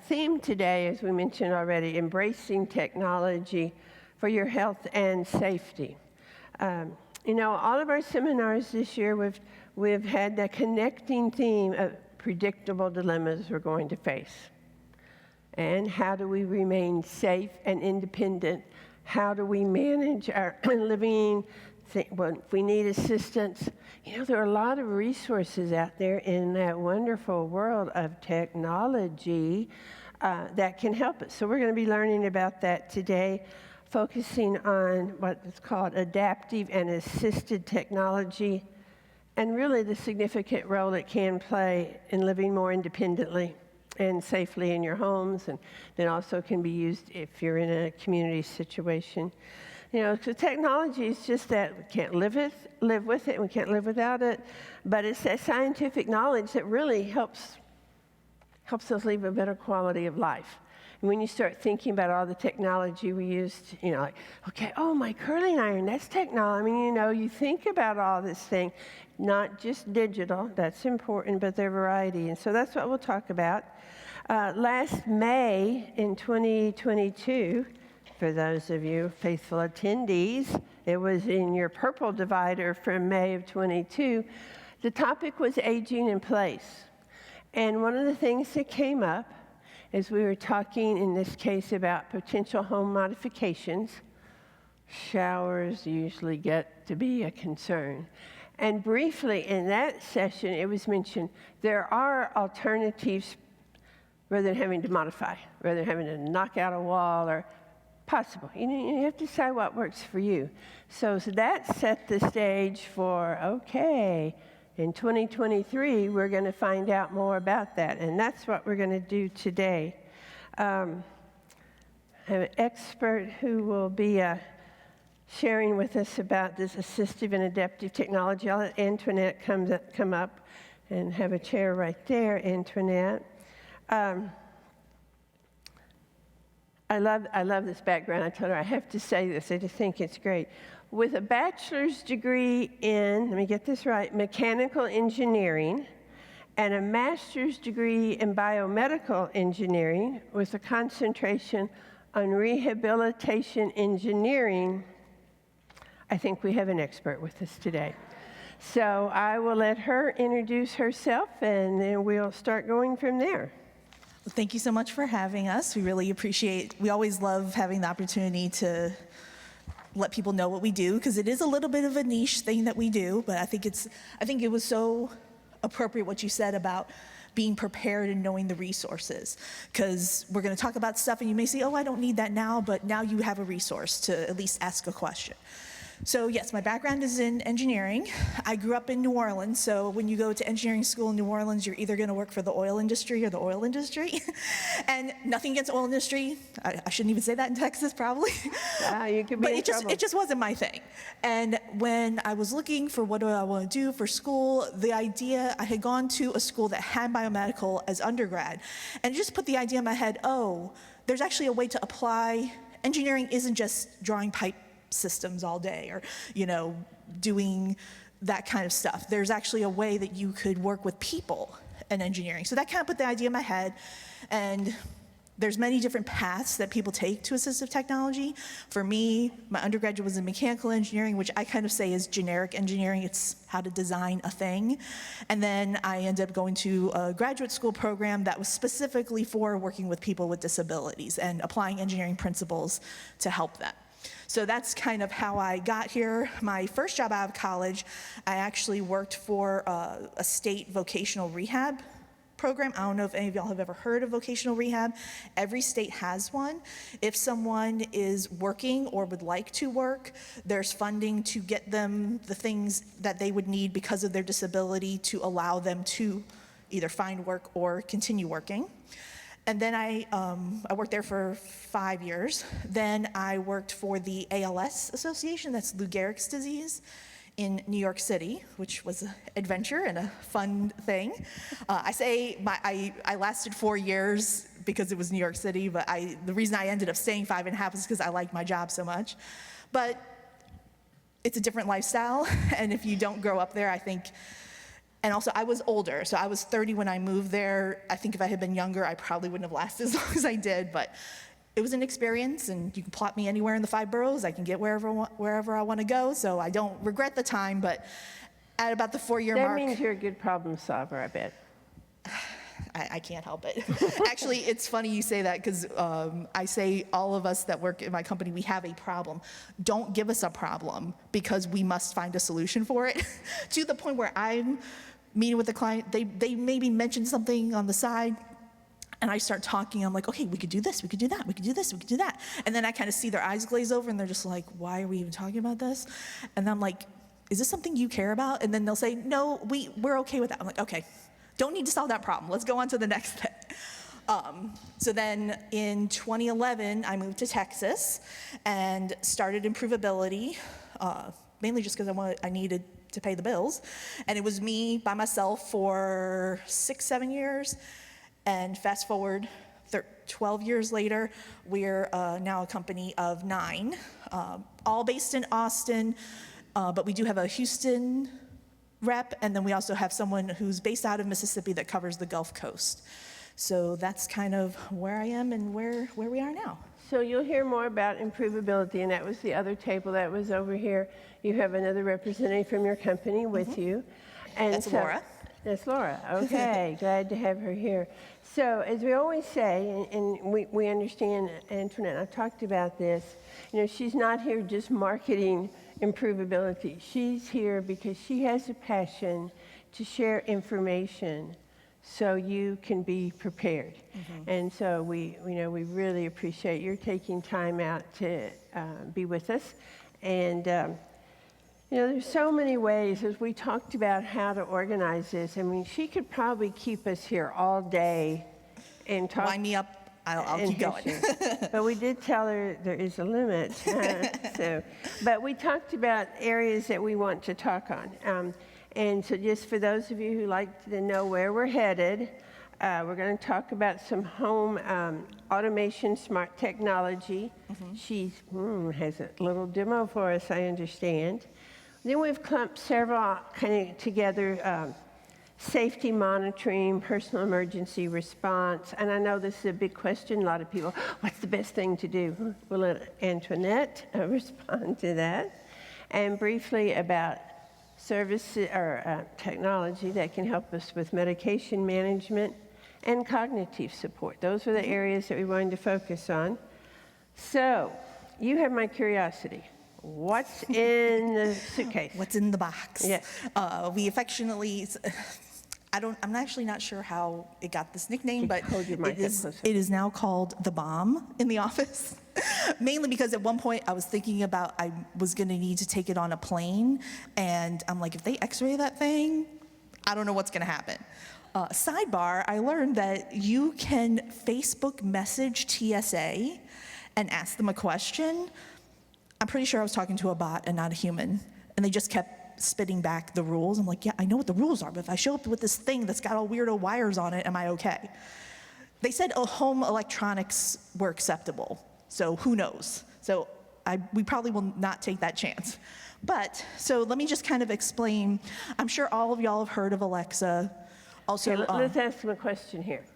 theme today, as we mentioned already, embracing technology for your health and safety. You know, all of our seminars this year, we've had the connecting theme of predictable dilemmas we're going to face. And how do we remain safe and independent? How do we manage our living? Well, if we need assistance, you know, there are a lot of resources out there in that wonderful world of technology that can help us. So we're going to be learning about that today, focusing on what is called adaptive and assisted technology, and really the significant role it can play in living more independently and safely in your homes, and then also can be used if you're in a community situation. You know, so technology is just that we can't live with it, and we can't live without it, but it's that scientific knowledge that really helps us live a better quality of life. And when you start thinking about all the technology we used, you know, like, okay, oh, my curling iron, that's technology. I mean, you know, you think about all this thing, not just digital, that's important, but their variety. And so that's what we'll talk about. Last May in 2022, for those of you faithful attendees, it was in your purple divider from May of 22. The topic was aging in place. And one of the things that came up is we were talking, in this case, about potential home modifications. Showers usually get to be a concern. And briefly in that session, it was mentioned there are alternatives rather than having to modify, rather than having to knock out a wall or possible. You have to decide what works for you. So that set the stage for, okay, in 2023, we're going to find out more about that. And that's what we're going to do today. I have an expert who will be sharing with us about this assistive and adaptive technology. I'll let Antoinette come up and have a chair right there, Antoinette. I love this background. I told her I have to say this. I just think it's great. With a bachelor's degree in, let me get this right, mechanical engineering, and a master's degree in biomedical engineering with a concentration on rehabilitation engineering, I think we have an expert with us today. So I will let her introduce herself, and then we'll start going from there. Well, thank you so much for having us. We really appreciate, we always love having the opportunity to let people know what we do, because it is a little bit of a niche thing that we do, but I think it was so appropriate what you said about being prepared and knowing the resources, because we're going to talk about stuff and you may say, oh, I don't need that now, but now you have a resource to at least ask a question. So yes, my background is in engineering. I grew up in New Orleans, so when you go to engineering school in New Orleans, you're either going to work for the oil industry or the oil industry. And nothing against oil industry. I shouldn't even say that in Texas, probably. You could be but in trouble. it just wasn't my thing. And when I was looking for what do I want to do for school, the idea, I had gone to a school that had biomedical as undergrad, and it just put the idea in my head, oh, there's actually a way to apply. Engineering isn't just drawing pipe systems all day or, you know, doing that kind of stuff. There's actually a way that you could work with people in engineering. So that kind of put the idea in my head. And there's many different paths that people take to assistive technology. For me, my undergraduate was in mechanical engineering, which I kind of say is generic engineering. It's how to design a thing. And then I ended up going to a graduate school program that was specifically for working with people with disabilities and applying engineering principles to help them. So that's kind of how I got here. My first job out of college, I actually worked for a state vocational rehab program. I don't know if any of y'all have ever heard of vocational rehab. Every state has one. If someone is working or would like to work, there's funding to get them the things that they would need because of their disability to allow them to either find work or continue working. And then I worked there for 5 years. Then I worked for the ALS Association, that's Lou Gehrig's disease, in New York City, which was an adventure and a fun thing. I say I lasted 4 years because it was New York City, but the reason I ended up staying 5.5 is because I liked my job so much. But it's a different lifestyle, and if you don't grow up there, I think And also, I was older, so I was 30 when I moved there. I think if I had been younger, I probably wouldn't have lasted as long as I did, but it was an experience, and you can plot me anywhere in the 5 boroughs. I can get wherever I want to go, so I don't regret the time, but at about the 4-year That mark... means you're a good problem solver, I bet. I can't help it. Actually, it's funny you say that because I say all of us that work in my company, we have a problem. Don't give us a problem because we must find a solution for it. To the point where I'm meeting with the client, they maybe mention something on the side, and I start talking. I'm like, okay, we could do this, we could do that, we could do this, we could do that. And then I kind of see their eyes glaze over, and they're just like, why are we even talking about this? And I'm like, is this something you care about? And then they'll say, no, we're okay with that. I'm like, okay. Don't need to solve that problem. Let's go on to the next thing. So then in 2011, I moved to Texas and started Improvability, mainly just because I needed to pay the bills. And it was me by myself for 6-7 years. And fast forward 12 years later, we're now a company of 9, all based in Austin, but we do have a Houston rep, and then we also have someone who's based out of Mississippi that covers the Gulf Coast. So that's kind of where I am and where we are now. So you'll hear more about Improvability, and that was the other table that was over here. You have another representative from your company with you. And That's Laura. That's Laura. Okay, glad to have her here. So as we always say, and we understand, Antoinette, I've talked about this, she's not here just marketing Improvability. She's here because she has a passion to share information so you can be prepared. And so we really appreciate your taking time out to be with us. And there's so many ways, as we talked about how to organize this. I mean, she could probably keep us here all day and talk. Wind me up. I'll keep going. But we did tell her there is a limit. But we talked about areas that we want to talk on. And so just for those of you who like to know where we're headed, we're going to talk about some home automation, smart technology. She has a little demo for us, I understand. Then we've clumped several kind of together, safety monitoring, personal emergency response. And I know this is a big question. A lot of people, what's the best thing to do? We'll let Antoinette respond to that. And briefly about services or technology that can help us with medication management and cognitive support. Those are the areas that we wanted to focus on. So you have my curiosity. What's in the suitcase? What's in the box? Yes. We affectionately, I'm actually not sure how it got this nickname, but it is now called the bomb in the office. Mainly because at one point I was thinking about I was going to need to take it on a plane, and I'm like, if they x-ray that thing, I don't know what's going to happen. Sidebar, I learned that you can Facebook message TSA and ask them a question. I'm pretty sure I was talking to a bot and not a human, and they just kept spitting back the rules. I'm like, yeah, I know what the rules are, but if I show up with this thing that's got all weirdo wires on it, am I okay? They said home electronics were acceptable, so who knows? So we probably will not take that chance. But, so let me just kind of explain. I'm sure all of y'all have heard of Alexa. Also, Okay, let's ask them a question here.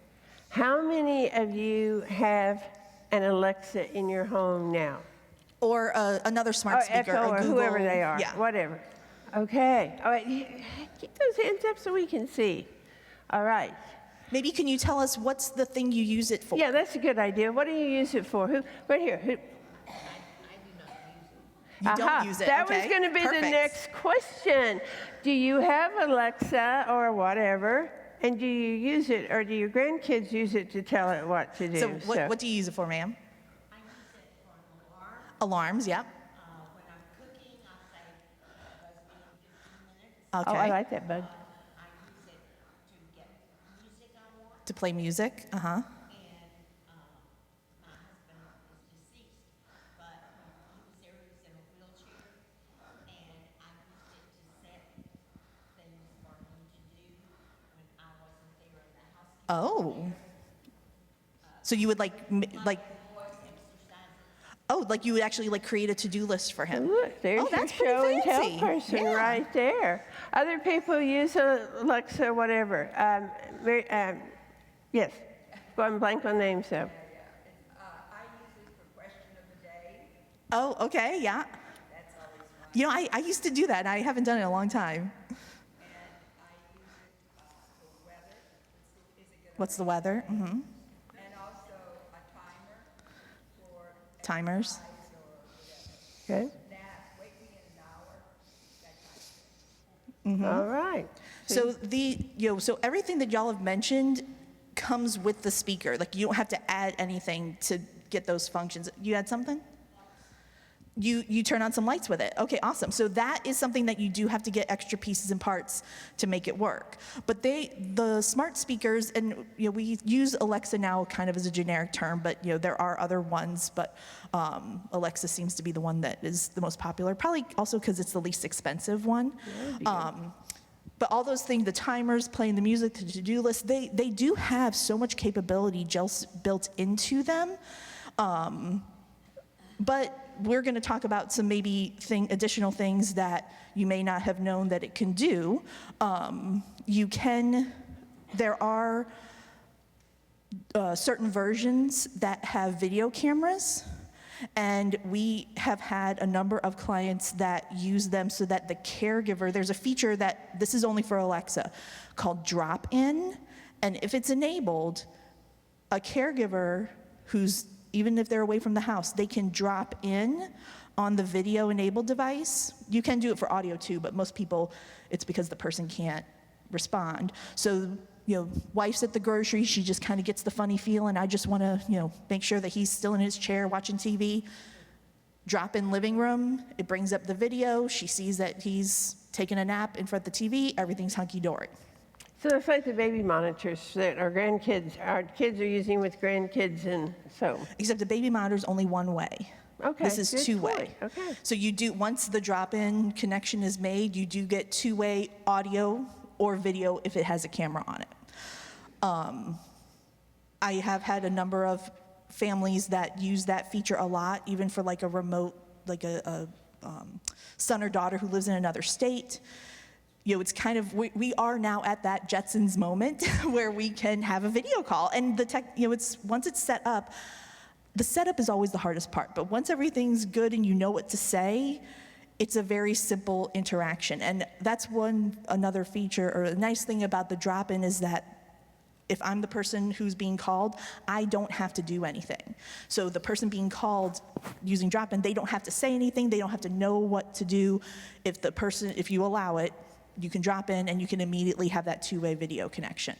How many of you have an Alexa in your home now? Or another smart speaker, Echo, or Google, whoever they are, yeah. whatever. Okay, all right, keep those hands up so we can see. All right. Maybe can you tell us what's the thing you use it for? Yeah, that's a good idea. What do you use it for? Right here. You don't use it, That okay. was going to be Perfect. the next question. Do you have Alexa or whatever, and do you use it, or do your grandkids use it to tell it what to do? So what do you use it for, ma'am? I use it for an alarm. Alarms, yep. When I'm cooking, I'll say, buzz me in 15 minutes. Oh, Okay. I like that, bud. I use it to get music I want. To play music, And my husband is deceased, but he was in a wheelchair, and I used it to set things for him to do when I wasn't there in the house. Oh. So you would like, Voice exercises. Oh, like you would actually like create a to-do list for him. Look, there's Oh, your that's pretty show and tell fancy. person Yeah. right there. Other people use Alexa, whatever. Yes, going blank on names though. I use it for question of the day. Oh, okay, yeah. That's always fun. You know, I used to do that, and I haven't done it in a long time. And I use it for weather. Is it gonna What's the weather? and also a timer for Timers. exercise or whatever. Okay. Nap, wake me in an hour, that kind of thing. All right. So so everything that y'all have mentioned comes with the speaker. Like you don't have to add anything to get those functions. You add something? You turn on some lights with it. Okay, awesome. So that is something that you do have to get extra pieces and parts to make it work. But the smart speakers, and we use Alexa now kind of as a generic term, but there are other ones, but Alexa seems to be the one that is the most popular, probably also because it's the least expensive one. But all those things, the timers, playing the music, the to-do list, they do have so much capability just built into them. But we're going to talk about some maybe additional things that you may not have known that it can do. There are certain versions that have video cameras, and we have had a number of clients that use them so that the caregiver, there's a feature that this is only for Alexa called drop-in, and if it's enabled, a caregiver who's even if they're away from the house, they can drop in on the video-enabled device. You can do it for audio too, but most people, it's because the person can't respond. So, wife's at the grocery, she just kind of gets the funny feeling, I just want to, make sure that he's still in his chair watching TV. Drop in living room, it brings up the video, she sees that he's taking a nap in front of the TV, everything's hunky-dory. So it's like the baby monitors that our kids are using with grandkids, and so. Except the baby monitor is only one way. Okay, This is good two-way. point. Okay. So once the drop-in connection is made, you do get two-way audio or video if it has a camera on it. I have had a number of families that use that feature a lot, even for like a remote, like a son or daughter who lives in another state. It's kind of, we are now at that Jetsons moment where we can have a video call. And the tech, once it's set up, the setup is always the hardest part. But once everything's good and you know what to say, it's a very simple interaction. And that's another feature, or a nice thing about the drop-in is that if I'm the person who's being called, I don't have to do anything. So the person being called using drop-in, they don't have to say anything, they don't have to know what to do. If you allow it, you can drop in and you can immediately have that two-way video connection.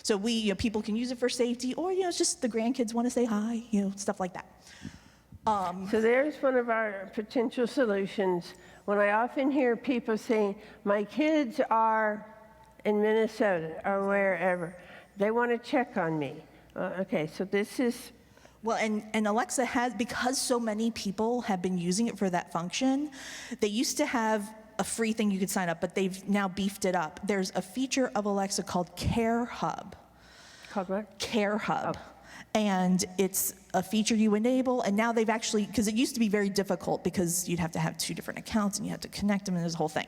So people can use it for safety, or it's just the grandkids want to say hi, stuff like that. So there's one of our potential solutions. When I often hear people saying, my kids are in Minnesota or wherever, they want to check on me. Okay, so this is. Well, and Alexa has, because so many people have been using it for that function, they used to have a free thing you could sign up, but they've now beefed it up. There's a feature of Alexa called Care Hub. Called what? Care Hub. Oh. And it's a feature you enable, and now they've actually, because it used to be very difficult because you'd have to have 2 different accounts and you have to connect them and there's a whole thing.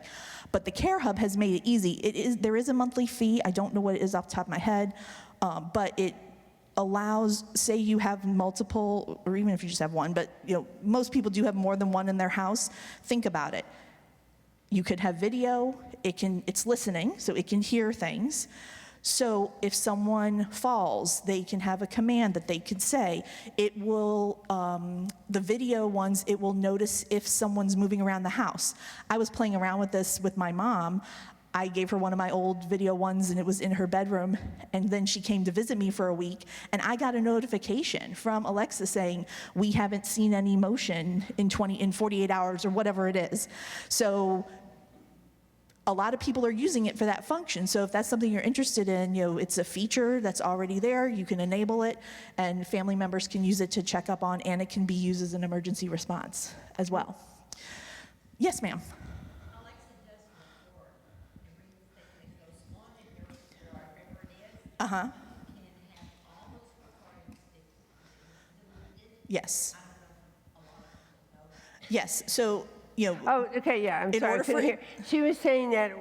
But the Care Hub has made it easy. There is a monthly fee. I don't know what it is off the top of my head, but it allows, say you have multiple, or even if you just have one, but most people do have more than one in their house. Think about it. You could have video, it's listening, so it can hear things. So if someone falls, they can have a command that they could say. It will, the video ones, it will notice if someone's moving around the house. I was playing around with this with my mom. I gave her one of my old video ones, and it was in her bedroom, and then she came to visit me for a week, and I got a notification from Alexa saying, we haven't seen any motion in 48 hours, or whatever it is. So a lot of people are using it for that function. So if that's something you're interested in, it's a feature that's already there, you can enable it, and family members can use it to check up on, and it can be used as an emergency response as well. Yes, ma'am. Alexa does record everything that goes on in your store, whatever it is. Uh-huh. You can have all those recordings deleted. Yes. I don't know, a lot of Yes, so, you know, Oh, okay, yeah, I'm In sorry, I order couldn't for hear. She was saying that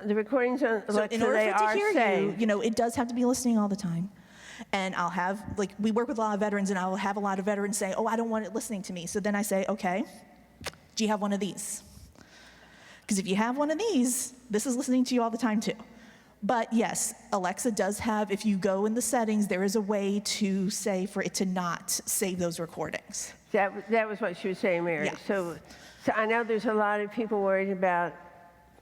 the recordings on so Alexa, in order they for it to are hear saved. you, you know, it does have to be listening all the time. And I'll have, like, we work with a lot of veterans, and I will have a lot of veterans say, oh, I don't want it listening to me. So then I say, okay, do you have one of these? Because if you have one of these, this is listening to you all the time too. But yes, Alexa does have, if you go in the settings, there is a way to say for it to not save those recordings. That was what she was saying, Mary. Yeah. So I know there's a lot of people worried about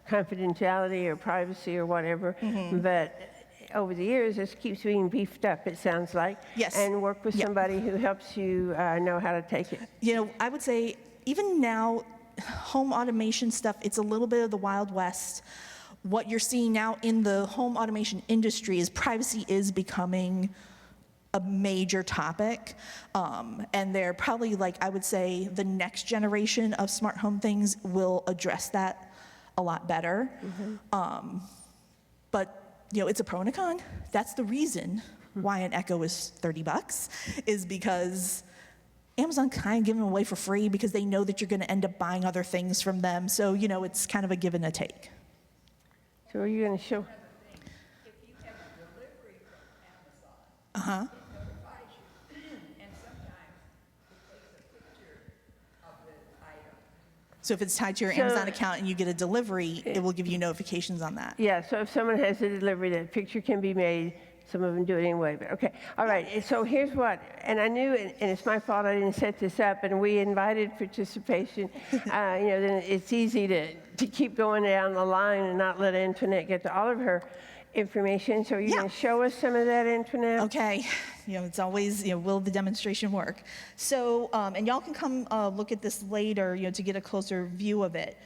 confidentiality or privacy or whatever, Mm-hmm. but over the years, this keeps being beefed up, it sounds like. Yes. And work with Yeah. somebody who helps you know how to take it. You know, I would say even now, home automation stuff, it's a little bit of the Wild West. What you're seeing now in the home automation industry is privacy is becoming a major topic. And they're probably, like, I would say the next generation of smart home things will address that a lot better. But you know, it's a pro and a con. That's the reason why an Echo is $30, is because Amazon kind of giving them away for free because they know that you're going to end up buying other things from them. So, you know, it's kind of a give and a take. So are you going to show? If you have a delivery from Amazon, it notifies you, and sometimes it takes a picture of the item. So if it's tied to your Amazon account and you get a delivery, it will give you notifications on that. Yeah, so if someone has a delivery, that picture can be made. Some of them do it anyway, but okay. All right, so here's what, and I knew, and it's my fault I didn't set this up, and we invited participation. You know, then it's easy to keep going down the line and not let Antoinette get to all of her information. So are you Yeah. going to show us some of that, Antoinette? Okay, you know, it's always, you know, will the demonstration work? So, and y'all can come look at this later, you know, to get a closer view of it.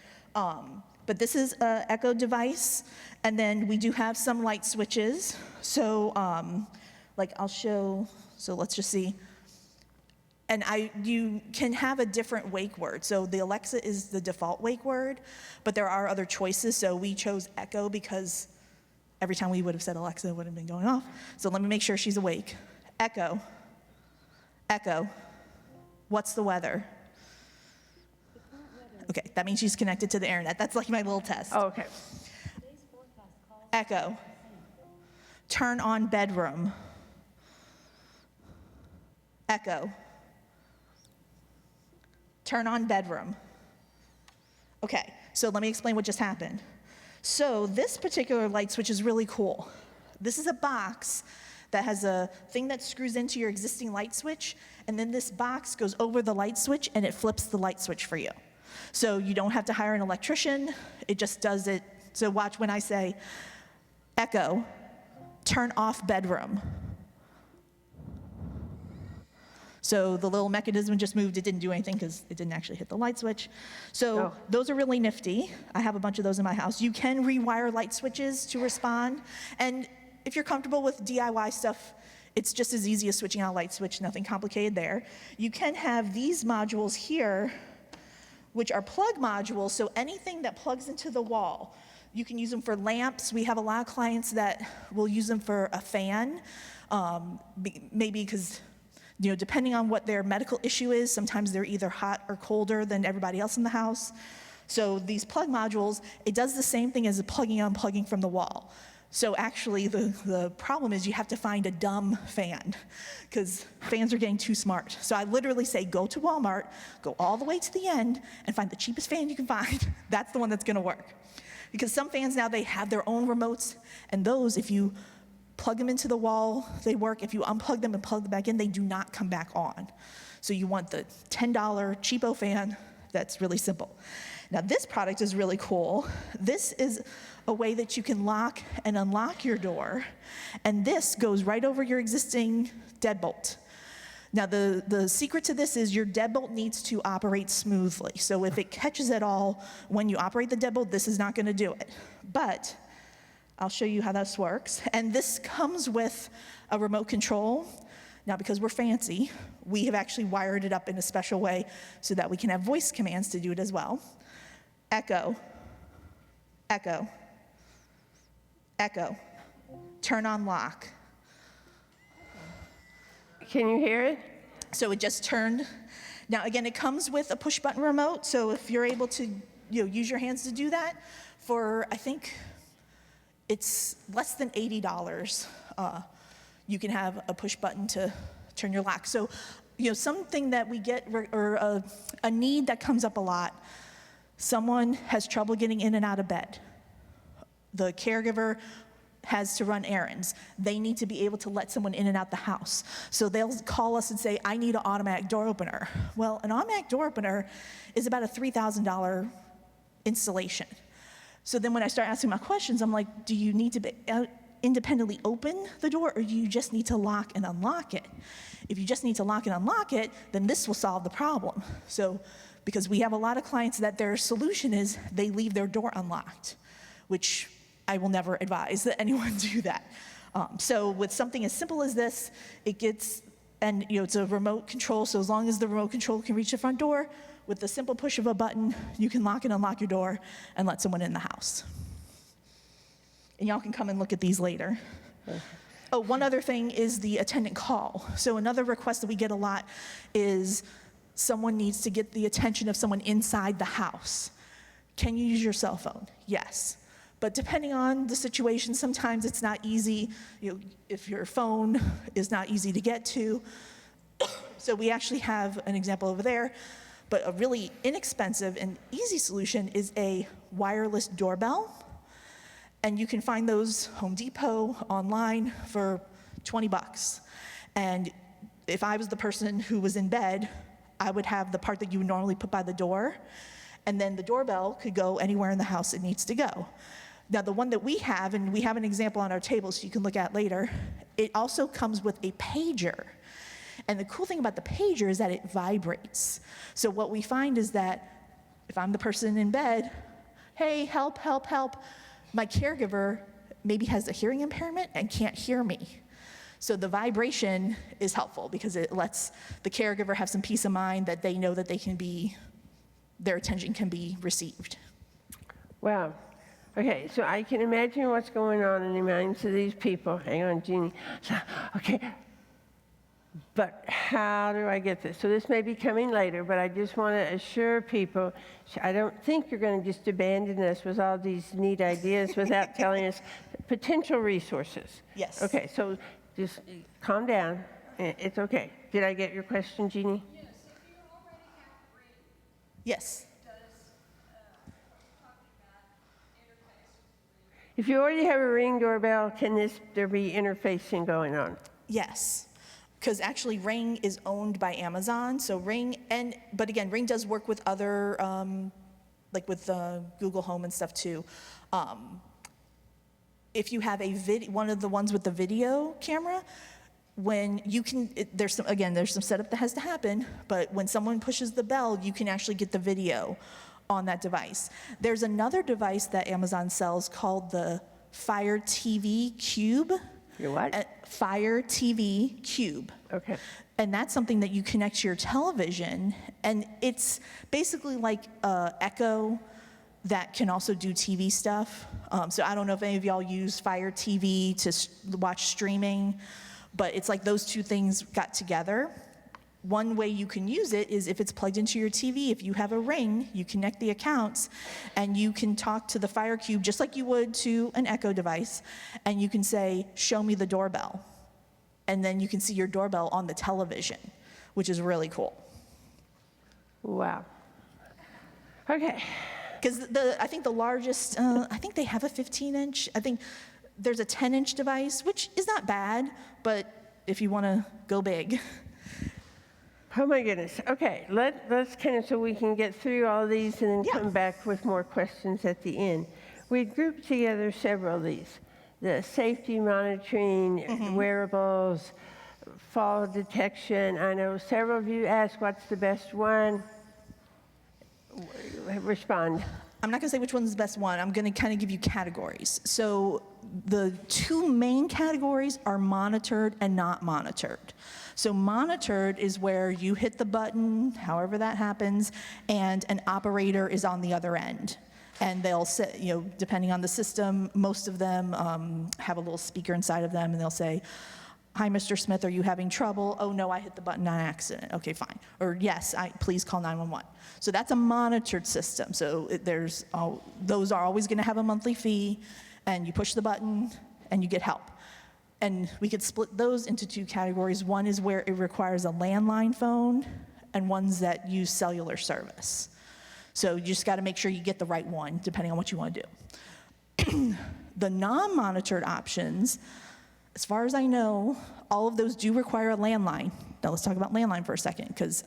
But this is an Echo device, and then we do have some light switches. So, like I'll show, so let's just see. And you can have a different wake word. So the Alexa is the default wake word, but there are other choices. So we chose Echo because every time we would have said Alexa, it would have been going off. So let me make sure she's awake. Echo, Echo, what's the weather? Okay, that means she's connected to the internet. That's like my little test. Oh, okay. Echo, turn on bedroom. Echo, turn on bedroom. Okay, so let me explain what just happened. So this particular light switch is really cool. This is a box that has a thing that screws into your existing light switch, and then this box goes over the light switch and it flips the light switch for you. So you don't have to hire an electrician, it just does it. So watch when I say, Echo, turn off bedroom. So the little mechanism just moved, it didn't do anything because it didn't actually hit the light switch. So those are really nifty. I have a bunch of those in my house. You can rewire light switches to respond. And if you're comfortable with DIY stuff, it's just as easy as switching out a light switch, nothing complicated there. You can have these modules here, which are plug modules, so anything that plugs into the wall. You can use them for lamps. We have a lot of clients that will use them for a fan, maybe because, you know, depending on what their medical issue is, sometimes they're either hot or colder than everybody else in the house. So these plug modules, it does the same thing as plugging and unplugging from the wall. So actually, the problem is you have to find a dumb fan, because fans are getting too smart. So I literally say, go to Walmart, go all the way to the end, and find the cheapest fan you can find. That's the one that's gonna work. Because some fans now, they have their own remotes, and those, if you plug them into the wall, they work. If you unplug them and plug them back in, they do not come back on. So you want the $10 cheapo fan that's really simple. Now this product is really cool. This is a way that you can lock and unlock your door, and this goes right over your existing deadbolt. Now the secret to this is your deadbolt needs to operate smoothly. So if it catches at all when you operate the deadbolt, this is not gonna do it. But I'll show you how this works. And this comes with a remote control. Now, because we're fancy, we have actually wired it up in a special way so that we can have voice commands to do it as well. Echo, Echo, Echo, turn on lock. Can you hear it? So it just turned. Now, again, it comes with a push-button remote, so if you're able to use your hands to do that, for, I think, it's less than $80, you can have a push-button to turn your lock. So, something that we get, or a need that comes up a lot, someone has trouble getting in and out of bed. The caregiver has to run errands. They need to be able to let someone in and out the house. So they'll call us and say, I need an automatic door opener. Well, an automatic door opener is about a $3,000 installation. So then when I start asking my questions, I'm like, do you need to independently open the door, or do you just need to lock and unlock it? If you just need to lock and unlock it, then this will solve the problem. So, because we have a lot of clients that their solution is they leave their door unlocked, which I will never advise that anyone do that. So with something as simple as this, it gets, and it's a remote control, so as long as the remote control can reach the front door, with the simple push of a button, you can lock and unlock your door and let someone in the house. And y'all can come and look at these later. Oh, one other thing is the attendant call. So another request that we get a lot is someone needs to get the attention of someone inside the house. Can you use your cell phone? Yes. But depending on the situation, sometimes it's not easy, if your phone is not easy to get to. So we actually have an example over there, but a really inexpensive and easy solution is a wireless doorbell. And you can find those Home Depot online for $20. And if I was the person who was in bed, I would have the part that you would normally put by the door, and then the doorbell could go anywhere in the house it needs to go. Now, the one that we have, and we have an example on our table so you can look at later, it also comes with a pager. And the cool thing about the pager is that it vibrates. So what we find is that if I'm the person in bed, hey, help, help, help, my caregiver maybe has a hearing impairment and can't hear me. So the vibration is helpful because it lets the caregiver have some peace of mind that they know that their attention can be received. Wow. Okay, so I can imagine what's going on in the minds of these people. Hang on, Jeannie. Okay, but how do I get this? So this may be coming later, but I just want to assure people, I don't think you're going to just abandon us with all these neat ideas without telling us potential resources. Yes. Okay, so just calm down. It's okay. Did I get your question, Jeannie? Yes, if you already have Ring, Yes. does, talking about interface with Ring, If you already have a Ring doorbell, can there be interfacing going on? Yes. Because actually Ring is owned by Amazon, so but again, Ring does work with other, like with Google Home and stuff too. If you have one of the ones with the video camera, when you can, there's some setup that has to happen, but when someone pushes the bell, you can actually get the video on that device. There's another device that Amazon sells called the Fire TV Cube. Your what? Fire TV Cube. Okay. And that's something that you connect to your television, and it's basically like Echo that can also do TV stuff. So I don't know if any of y'all use Fire TV to watch streaming, but it's like those two things got together. One way you can use it is if it's plugged into your TV. If you have a Ring, you connect the accounts, and you can talk to the Fire Cube just like you would to an Echo device, and you can say, show me the doorbell. And then you can see your doorbell on the television, which is really cool. Wow. Okay. Because I think the largest, I think they have a 15-inch. I think there's a 10-inch device, which is not bad, but if you want to go big. Oh my goodness. Okay, let's kind of, so we can get through all these and then Yeah. come back with more questions at the end. We grouped together several of these. The safety monitoring, wearables, fall detection. I know several of you asked what's the best one. Respond. I'm not going to say which one's the best one. I'm going to kind of give you categories. So the two main categories are monitored and not monitored. So monitored is where you hit the button, however that happens, and an operator is on the other end. And they'll say, depending on the system, most of them have a little speaker inside of them, and they'll say, hi, Mr. Smith, are you having trouble? Oh, no, I hit the button on accident. Okay, fine. Or yes, please call 911. So that's a monitored system. So those are always going to have a monthly fee, and you push the button and you get help. And we could split those into two categories. One is where it requires a landline phone, and ones that use cellular service. So you just got to make sure you get the right one, depending on what you want to do. The non-monitored options, as far as I know, all of those do require a landline. Now let's talk about landline for a second, because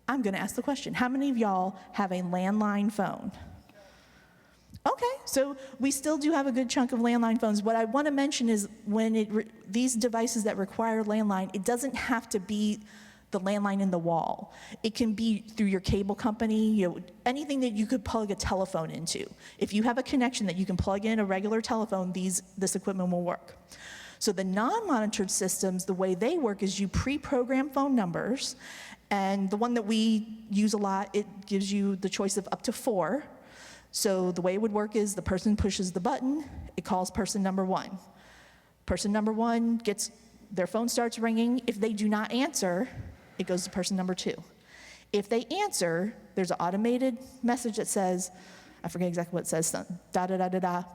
I'm going to ask the question. How many of y'all have a landline phone? Okay, so we still do have a good chunk of landline phones. What I want to mention is when these devices that require landline, it doesn't have to be the landline in the wall. It can be through your cable company, anything that you could plug a telephone into. If you have a connection that you can plug in a regular telephone, this equipment will work. So the non-monitored systems, the way they work is you pre-program phone numbers, and the one that we use a lot, it gives you the choice of up to 4. So the way it would work is the person pushes the button, it calls person number 1. Person number 1 their phone starts ringing. If they do not answer, it goes to person number 2. If they answer, there's an automated message that says, I forget exactly what it says,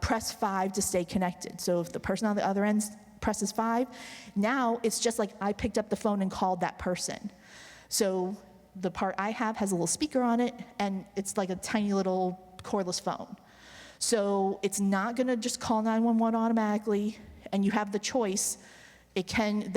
press 5 to stay connected. So if the person on the other end presses 5, now it's just like I picked up the phone and called that person. So the part I have has a little speaker on it, and it's like a tiny little cordless phone. So it's not gonna just call 911 automatically, and you have the choice. They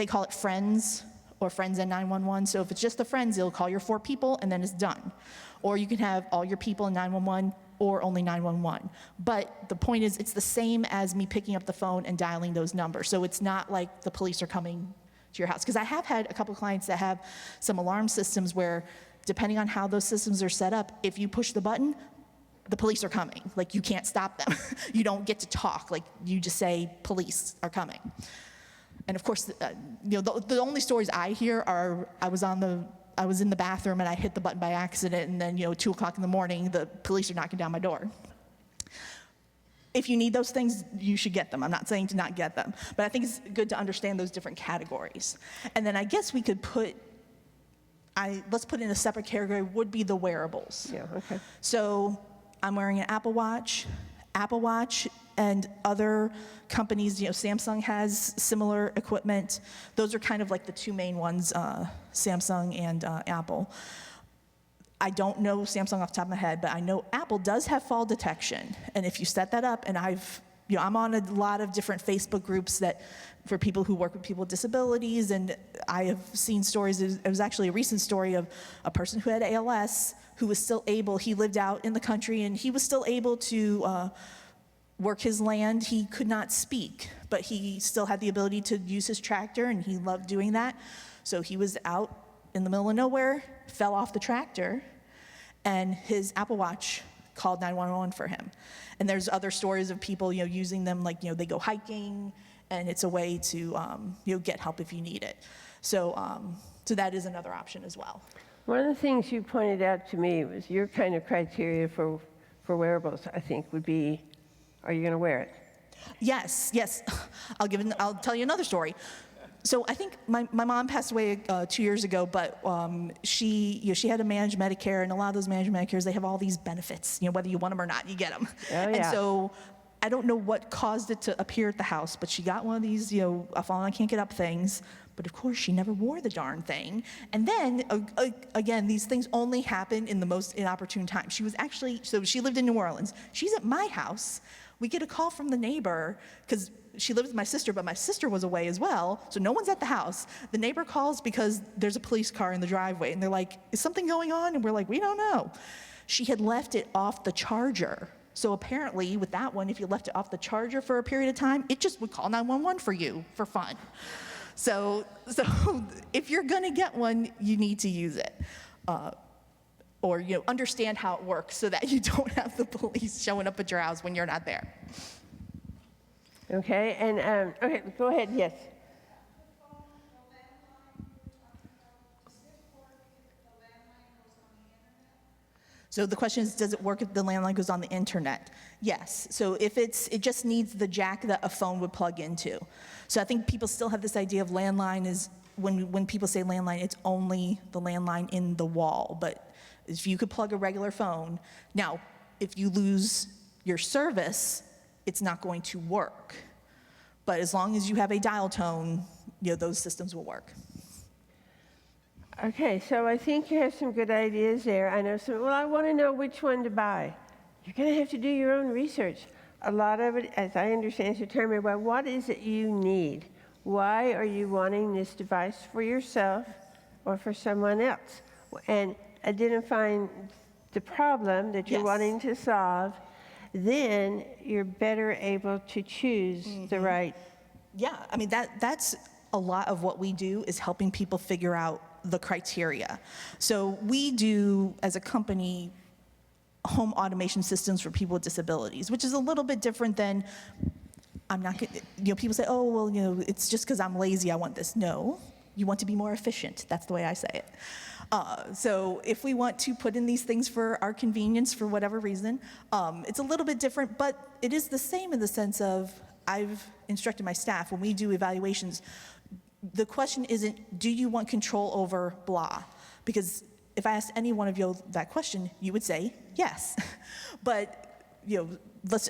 call it friends, or friends and 911. So if it's just the friends, it'll call your 4 people and then it's done. Or you can have all your people in 911 or only 911. But the point is, it's the same as me picking up the phone and dialing those numbers. So it's not like the police are coming to your house. Because I have had a couple of clients that have some alarm systems where, depending on how those systems are set up, if you push the button, the police are coming. Like, you can't stop them. You don't get to talk. Like, you just say, police are coming. And of course, the only stories I hear are, I was in the bathroom and I hit the button by accident, and then 2 o'clock in the morning, the police are knocking down my door. If you need those things, you should get them. I'm not saying to not get them, but I think it's good to understand those different categories. And then I guess we could let's put in a separate category would be the wearables. Yeah, okay. So I'm wearing an Apple Watch. Apple Watch and other companies, Samsung has similar equipment. Those are kind of like the 2 main ones, Samsung and Apple. I don't know Samsung off the top of my head, but I know Apple does have fall detection. And if you set that up, and I'm on a lot of different Facebook groups for people who work with people with disabilities, and I have seen stories. It was actually a recent story of a person who had ALS who was still able, he lived out in the country, and he was still able to work his land. He could not speak, but he still had the ability to use his tractor, and he loved doing that. So he was out in the middle of nowhere, fell off the tractor, and his Apple Watch called 911 for him. And there's other stories of people, using them, like, they go hiking, and it's a way to, get help if you need it. So that is another option as well. One of the things you pointed out to me was your kind of criteria for wearables, I think, would be, are you going to wear it? Yes. I'll tell you another story. So I think my mom passed away 2 years ago, but she had to manage Medicare, and a lot of those managed Medicares, they have all these benefits. Whether you want them or not, you get them. Oh, yeah. And so I don't know what caused it to appear at the house, but she got one of these, a fall and I can't get up things. But of course, she never wore the darn thing. And then, again, these things only happen in the most inopportune time. She lived in New Orleans. She's at my house. We get a call from the neighbor, because she lives with my sister, but my sister was away as well, so no one's at the house. The neighbor calls because there's a police car in the driveway, and they're like, is something going on? And we're like, we don't know. She had left it off the charger. So apparently, with that one, if you left it off the charger for a period of time, it just would call 911 for you, for fun. So if you're gonna get one, you need to use it. Or understand how it works so that you don't have the police showing up at your house when you're not there. Okay, and okay, go ahead, yes. So the question is, does it work if the landline goes on the internet? Yes. So if it just needs the jack that a phone would plug into. So I think people still have this idea of landline is, when people say landline, it's only the landline in the wall. But if you could plug a regular phone, now, if you lose your service, it's not going to work. But as long as you have a dial tone, those systems will work. Okay, so I think you have some good ideas there. I know some, well, I want to know which one to buy. You're going to have to do your own research. A lot of it, as I understand, is determined by what is it you need. Why are you wanting this device for yourself or for someone else? And identifying the problem that you're Yes. wanting to solve, then you're better able to choose the right. Yeah, I mean, that's a lot of what we do, is helping people figure out the criteria. So we do, as a company, home automation systems for people with disabilities, which is a little bit different than, I'm not gonna, people say, oh, well, it's just because I'm lazy, I want this. No, you want to be more efficient. That's the way I say it. So if we want to put in these things for our convenience for whatever reason, it's a little bit different, but it is the same in the sense of, I've instructed my staff, when we do evaluations, the question isn't, do you want control over blah? Because if I asked any one of you that question, you would say yes. But,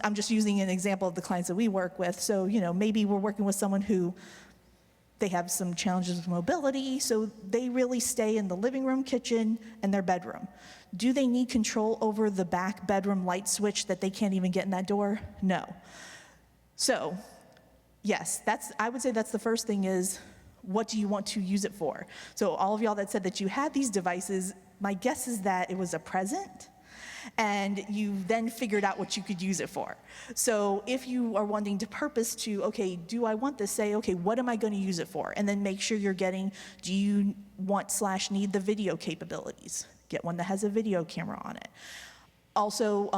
I'm just using an example of the clients that we work with. So, maybe we're working with someone who, they have some challenges with mobility, so they really stay in the living room, kitchen, and their bedroom. Do they need control over the back bedroom light switch that they can't even get in that door? No. So, yes, I would say that's the first thing is, what do you want to use it for? So all of y'all that said that you had these devices, my guess is that it was a present, and you then figured out what you could use it for. So if you are wanting to purpose to, okay, do I want this? Say, okay, what am I going to use it for? And then make sure you're getting, do you want/need the video capabilities? Get one that has a video camera on it. Also,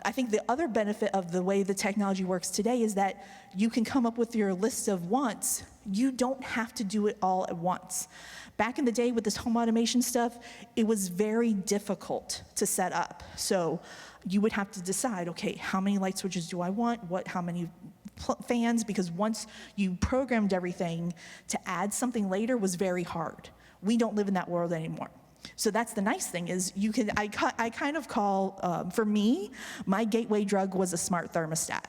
I think the other benefit of the way the technology works today is that you can come up with your list of wants. You don't have to do it all at once. Back in the day with this home automation stuff, it was very difficult to set up. So you would have to decide, okay, how many light switches do I want? How many fans? Because once you programmed everything, to add something later was very hard. We don't live in that world anymore. So that's the nice thing is I kind of call, for me, my gateway drug was a smart thermostat.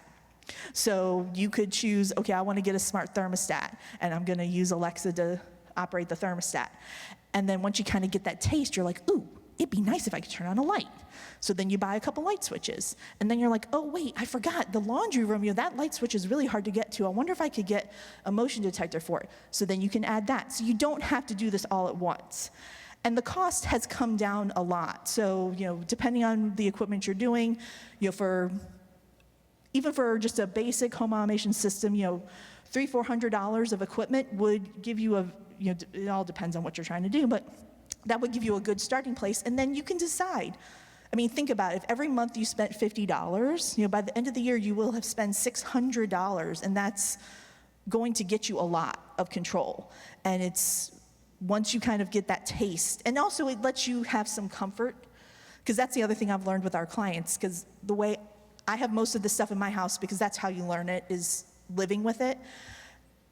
So you could choose, okay, I want to get a smart thermostat, and I'm going to use Alexa to operate the thermostat. And then once you kind of get that taste, you're like, ooh, it'd be nice if I could turn on a light. So then you buy a couple light switches. And then you're like, oh, wait, I forgot. The laundry room, that light switch is really hard to get to. I wonder if I could get a motion detector for it. So then you can add that. So you don't have to do this all at once. And the cost has come down a lot. So, depending on the equipment you're doing, even for just a basic home automation system, $300-400 of equipment would give you it all depends on what you're trying to do, but that would give you a good starting place. And then you can decide. I mean, think about it. If every month you spent $50, by the end of the year you will have spent $600, and that's going to get you a lot of control. And it's once you kind of get that taste, and also it lets you have some comfort, because that's the other thing I've learned with our clients, because the way I have most of this stuff in my house, because that's how you learn it, is living with it.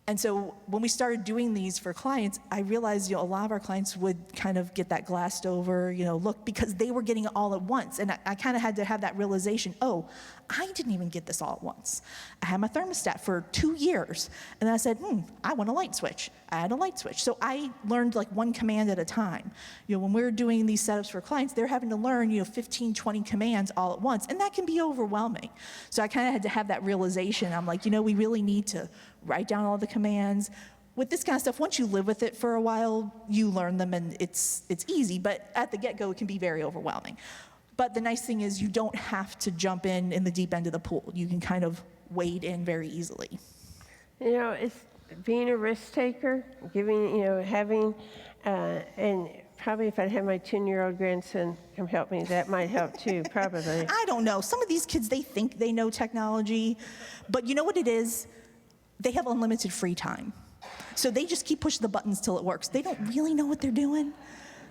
And so when we started doing these for clients, I realized, a lot of our clients would kind of get that glassed over, look, because they were getting it all at once. And I kind of had to have that realization, oh, I didn't even get this all at once. I had my thermostat for 2 years. And then I said, I want a light switch. I had a light switch. So I learned like one command at a time. When we're doing these setups for clients, they're having to learn, 15, 20 commands all at once. And that can be overwhelming. So I kind of had to have that realization. I'm like, we really need to write down all the commands. With this kind of stuff, once you live with it for a while, you learn them and it's easy, but at the get-go, it can be very overwhelming. But the nice thing is you don't have to jump in the deep end of the pool. You can kind of wade in very easily. It's being a risk taker, having, and probably if I had my 10-year-old grandson come help me, that might help too, probably. I don't know. Some of these kids, they think they know technology, but you know what it is? They have unlimited free time. So they just keep pushing the buttons till it works. They don't really know what they're doing.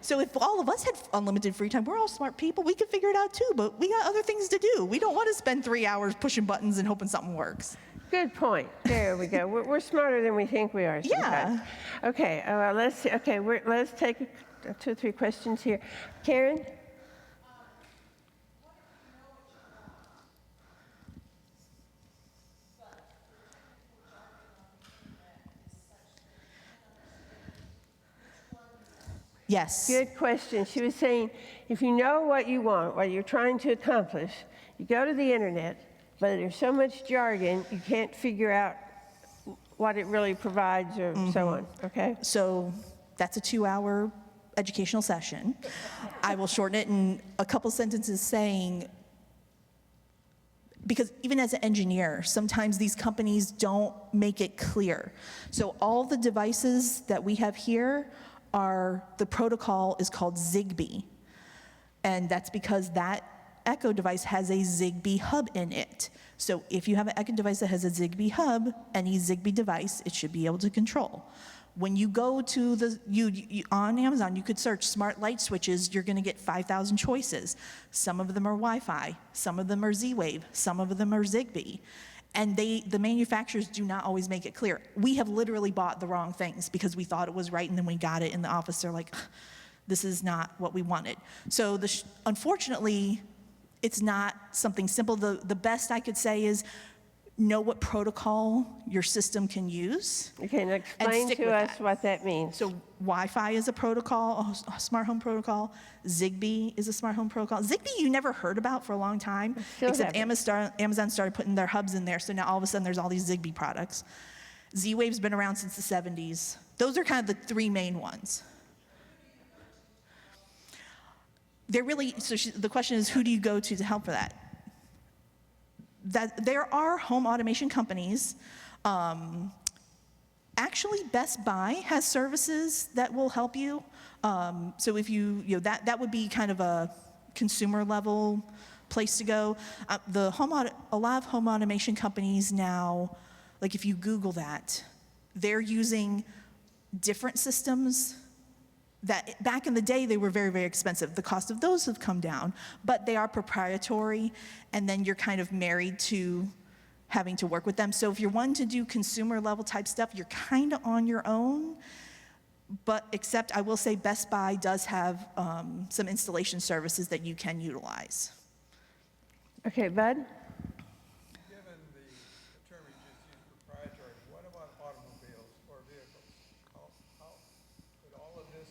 So if all of us had unlimited free time, we're all smart people, we could figure it out too, but we got other things to do. We don't want to spend 3 hours pushing buttons and hoping something works. Good point. There we go. We're smarter than we think we are sometimes. Yeah. Okay, let's see. Okay, let's take 2 or 3 questions here. Karen? Yes. Good question. She was saying, if you know what you want, what you're trying to accomplish, you go to the internet, but there's so much jargon, you can't figure out what it really provides or so on, okay? So that's a 2-hour educational session. I will shorten it in a couple sentences saying, because even as an engineer, sometimes these companies don't make it clear. So all the devices that we have here the protocol is called Zigbee. And that's because that Echo device has a Zigbee hub in it. So if you have an Echo device that has a Zigbee hub, any Zigbee device, it should be able to control. When you go to on Amazon, you could search smart light switches, you're gonna get 5,000 choices. Some of them are Wi-Fi, some of them are Z-Wave, some of them are Zigbee. And the manufacturers do not always make it clear. We have literally bought the wrong things because we thought it was right, and then we got it in the office, they're like, this is not what we wanted. So unfortunately, it's not something simple. The best I could say is know what protocol your system can use. Okay, now explain to us what that means. So Wi-Fi is a protocol, a smart home protocol. Zigbee is a smart home protocol. Zigbee you never heard about for a long time, except Amazon started putting their hubs in there, so now all of a sudden there's all these Zigbee products. Z-Wave's been around since the 70s. Those are kind of the 3 main ones. The question is, who do you go to help for that? That there are home automation companies. Actually, Best Buy has services that will help you. So if that would be kind of a consumer level place to go. A lot of home automation companies now, like if you Google that, they're using different systems that back in the day, they were very, very expensive. The cost of those have come down, but they are proprietary, and then you're kind of married to having to work with them. So if you're wanting to do consumer level type stuff, you're kind of on your own, but except I will say Best Buy does have some installation services that you can utilize. Okay, Bud? Given the term you just used, proprietary, what about automobiles or vehicles? How could all of this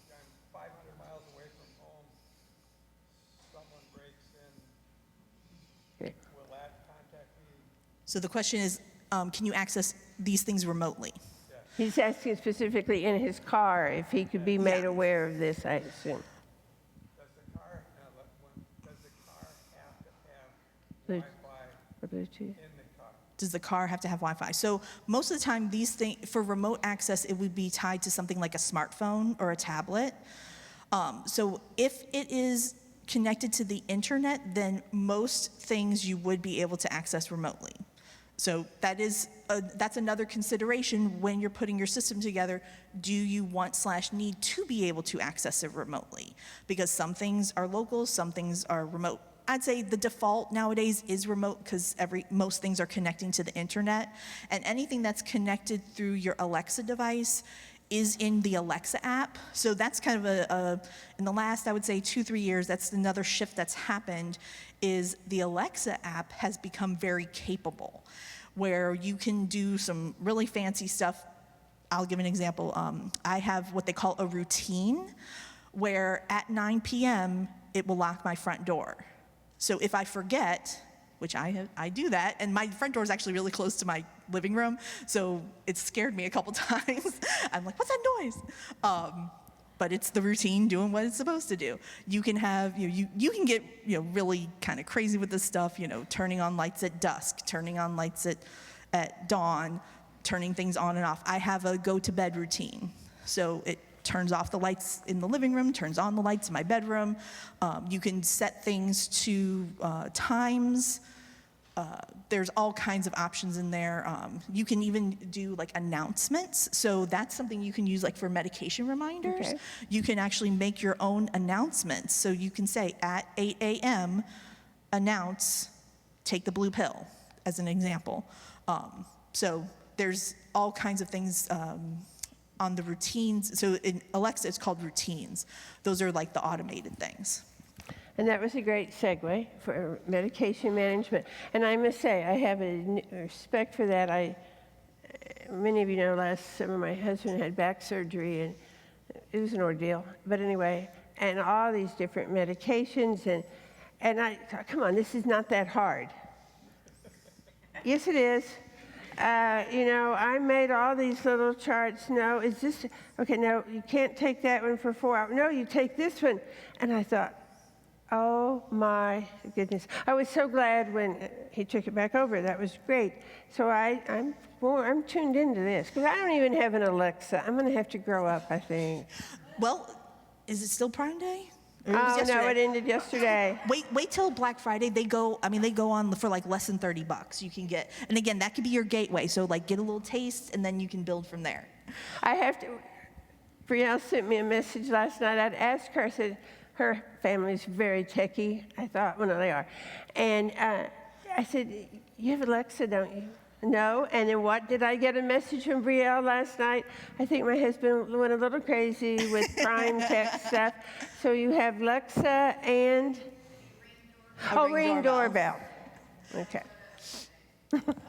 I'm 500 miles away from home, someone breaks in, Okay. will that contact me? So the question is, can you access these things remotely? He's asking specifically in his car if he could be made aware of this, I assume. Does the car have to have Bluetooth. Wi-Fi Or Bluetooth. in the car? Does the car have to have Wi-Fi? So most of the time, these things, for remote access, it would be tied to something like a smartphone or a tablet. So if it is connected to the internet, then most things you would be able to access remotely. So that's another consideration when you're putting your system together. Do you want/need to be able to access it remotely? Because some things are local, some things are remote. I'd say the default nowadays is remote because most things are connecting to the internet, and anything that's connected through your Alexa device is in the Alexa app. So that's kind of in the last, I would say 2-3 years, that's another shift that's happened, is the Alexa app has become very capable, where you can do some really fancy stuff. I'll give an example. I have what they call a routine, where at 9 p.m., it will lock my front door. So if I forget, which I do that, and my front door is actually really close to my living room, so it scared me a couple times. I'm like, what's that noise? But it's the routine doing what it's supposed to do. You can have, you can get really kind of crazy with this stuff, turning on lights at dusk, turning on lights at dawn, turning things on and off. I have a go to bed routine. So it turns off the lights in the living room, turns on the lights in my bedroom. You can set things to times, there's all kinds of options in there. You can even do like announcements. So that's something you can use like for medication reminders. Okay. You can actually make your own announcements. So you can say at 8 a.m., announce, take the blue pill, as an example. So there's all kinds of things on the routines. So in Alexa, it's called routines. Those are like the automated things. And that was a great segue for medication management. And I must say, I have a respect for that. Many of you know last summer my husband had back surgery, and it was an ordeal. But anyway, and all these different medications, and I thought, come on, this is not that hard. Yes, it is. I made all these little charts. No, is this, okay, no, you can't take that one for 4 hours. No, you take this one. And I thought, oh my goodness. I was so glad when he took it back over. That was great. So I'm tuned into this, because I don't even have an Alexa. I'm going to have to grow up, I think. Well, is it still Prime Day? Or Oh, was no, yesterday? it ended yesterday. Wait till Black Friday. They go on for like less than $30. You can get, and again, that could be your gateway. So like get a little taste, and then you can build from there. I have to, Brielle sent me a message last night. I'd asked her, I said, her family's very techie. I thought, well, no, they are. And I said, you have Alexa, don't you? No. And then what? Did I get a message from Brielle last night? I think my husband went a little crazy with Prime Tech stuff. So you have Alexa and? Ring doorbell. Okay.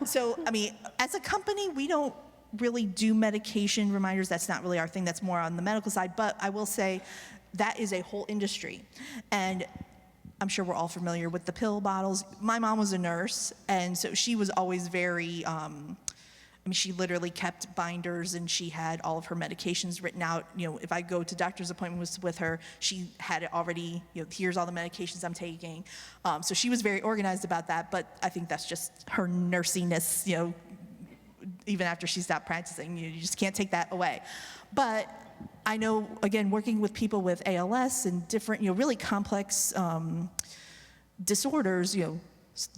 So, I mean, as a company, we don't really do medication reminders. That's not really our thing. That's more on the medical side. But I will say that is a whole industry. And I'm sure we're all familiar with the pill bottles. My mom was a nurse, and so she was always very, she literally kept binders, and she had all of her medications written out. If I go to doctor's appointments with her, she had it already, here's all the medications I'm taking. So she was very organized about that, but I think that's just her nursiness, even after she stopped practicing. You just can't take that away. But I know, again, working with people with ALS and different, really complex disorders,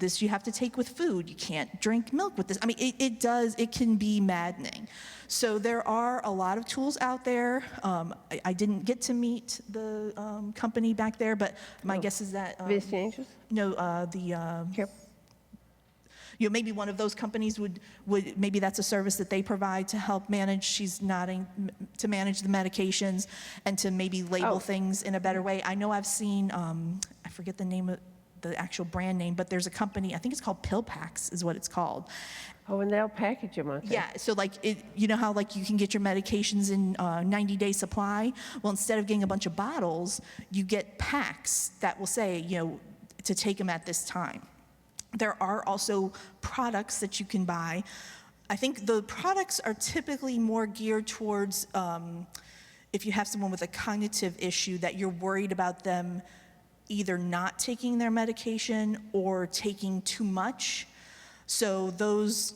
this you have to take with food. You can't drink milk with this. I mean, it can be maddening. So there are a lot of tools out there. I didn't get to meet the company back there, but my guess is that. Vista Angels? No, Here. Maybe one of those companies would maybe that's a service that they provide to help manage. She's nodding to manage the medications and to maybe label things in a better way. I know I've seen I forget the name of the actual brand name, but there's a company, I think it's called Pill Packs is what it's called. Oh, and they'll package them, aren't they? Yeah, so like how like you can get your medications in 90-day supply. Well, instead of getting a bunch of bottles, you get packs that will say to take them at this time. There are also products that you can buy. I think the products are typically more geared towards if you have someone with a cognitive issue that you're worried about them either not taking their medication or taking too much. So there's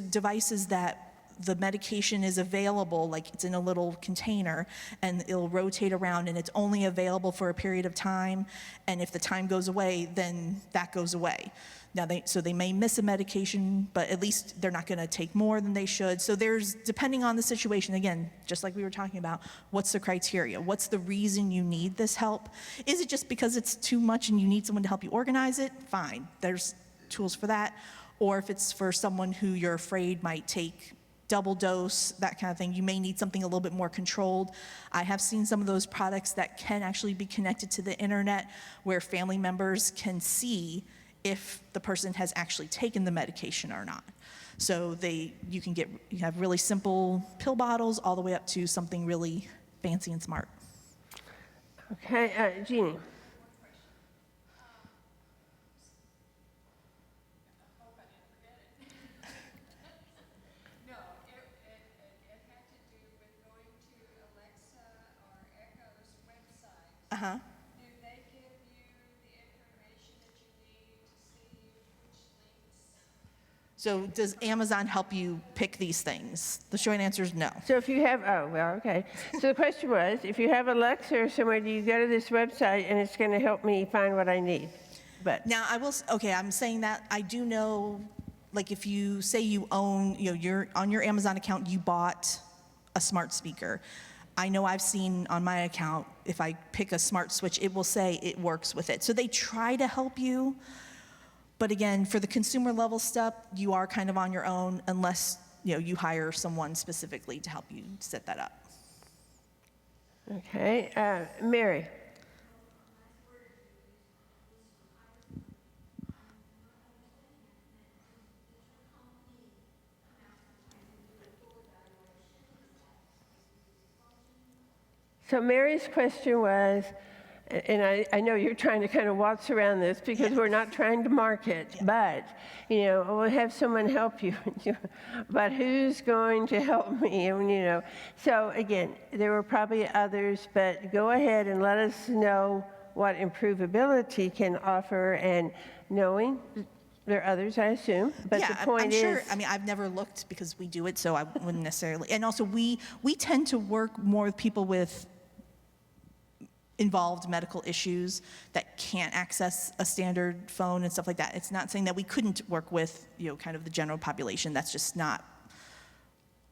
devices that the medication is available, like it's in a little container, and it'll rotate around, and it's only available for a period of time, and if the time goes away, then that goes away. Now, they may miss a medication, but at least they're not gonna take more than they should. So depending on the situation, again, just like we were talking about, what's the criteria? What's the reason you need this help? Is it just because it's too much and you need someone to help you organize it? Fine, there's tools for that. Or if it's for someone who you're afraid might take double dose, that kind of thing, you may need something a little bit more controlled. I have seen some of those products that can actually be connected to the internet where family members can see if the person has actually taken the medication or not. So you have really simple pill bottles all the way up to something really fancy and smart. Okay, Jeannie. Uh-huh. Do they give you the information that you need to see which links? So does Amazon help you pick these things? The short answer is no. So if you have, okay. So the question was, if you have Alexa or somewhere, do you go to this website and it's going to help me find what I need? But Now, okay, I'm saying that, I do know, like if you say you own, you're on your Amazon account, you bought a smart speaker. I know I've seen on my account, if I pick a smart switch, it will say it works with it. So they try to help you, but again, for the consumer level stuff, you are kind of on your own unless, you hire someone specifically to help you set that up. okay, Mary. So Mary's question was, and I know you're trying to kind of waltz around this because we're not trying to market, but, we'll have someone help you. But who's going to help me? And, so again, there were probably others, but go ahead and let us know what improvability can offer, and knowing there are others, I assume. But Yeah, the point I'm is, sure. I mean, I've never looked because we do it, so I wouldn't necessarily. And also, we tend to work more with people with involved medical issues that can't access a standard phone and stuff like that. It's not saying that we couldn't work with, kind of the general population. That's just not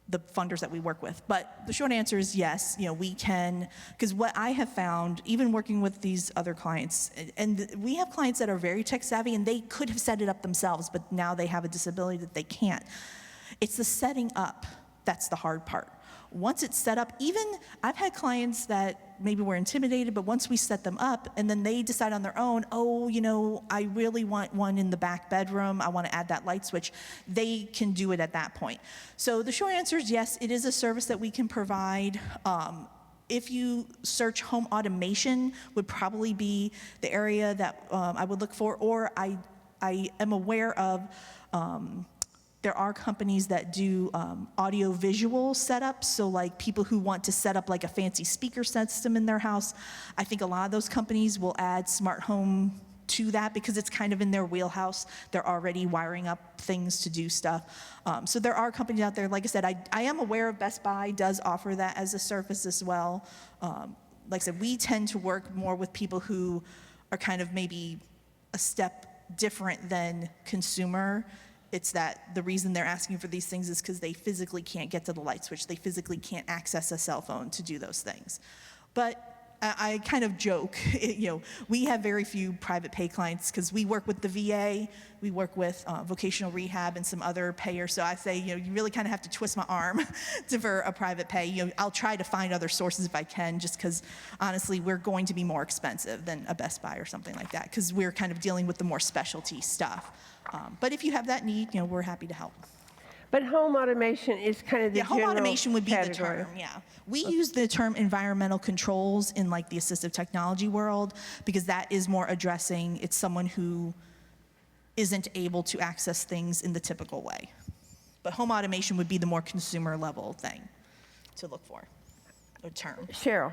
the funders that we work with. But the short answer is yes, we can, because what I have found, even working with these other clients, and we have clients that are very tech savvy and they could have set it up themselves, but now they have a disability that they can't. It's the setting up that's the hard part. Once it's set up, even I've had clients that maybe were intimidated, but once we set them up and then they decide on their own, I really want one in the back bedroom, I want to add that light switch, they can do it at that point. So the short answer is yes, it is a service that we can provide. If you search home automation would probably be the area that I would look for, or I am aware of there are companies that do audio-visual setups, so like people who want to set up like a fancy speaker system in their house. I think a lot of those companies will add smart home to that because it's kind of in their wheelhouse. They're already wiring up things to do stuff. So there are companies out there. Like I said, I am aware of Best Buy does offer that as a service as well. Like I said, we tend to work more with people who are kind of maybe a step different than consumer. It's that the reason they're asking for these things is because they physically can't get to the light switch. They physically can't access a cell phone to do those things. But I kind of joke, we have very few private pay clients because we work with the VA, we work with vocational rehab and some other payers. So I say, you really kind of have to twist my arm for a private pay. I'll try to find other sources if I can, just because honestly, we're going to be more expensive than a Best Buy or something like that because we're kind of dealing with the more specialty stuff. But if you have that need, we're happy to help. but home automation is kind of the home general automation would be category. the term, yeah. We use the term environmental controls in like the assistive technology world because that is more addressing, it's someone who isn't able to access things in the typical way. But home automation would be the more consumer level thing to look for, a term. Cheryl.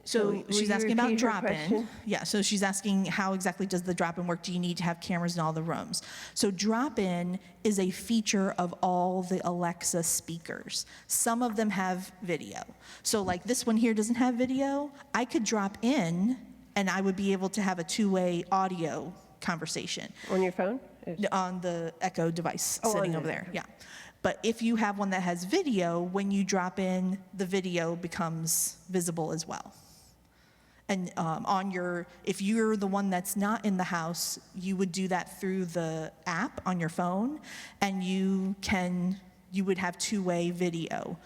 So Will she's you asking about repeat her drop-in. question? Yeah, so she's asking how exactly does the drop-in work? Do you need to have cameras in all the rooms? So drop-in is a feature of all the Alexa speakers. Some of them have video. So like this one here doesn't have video. I could drop in and I would be able to have a two-way audio conversation On your phone? on the Echo device Oh, sitting on over the- there, yeah. But if you have one that has video, when you drop in, the video becomes visible as well. And if you're the one that's not in the house, you would do that through the app on your phone, and you would have two-way video.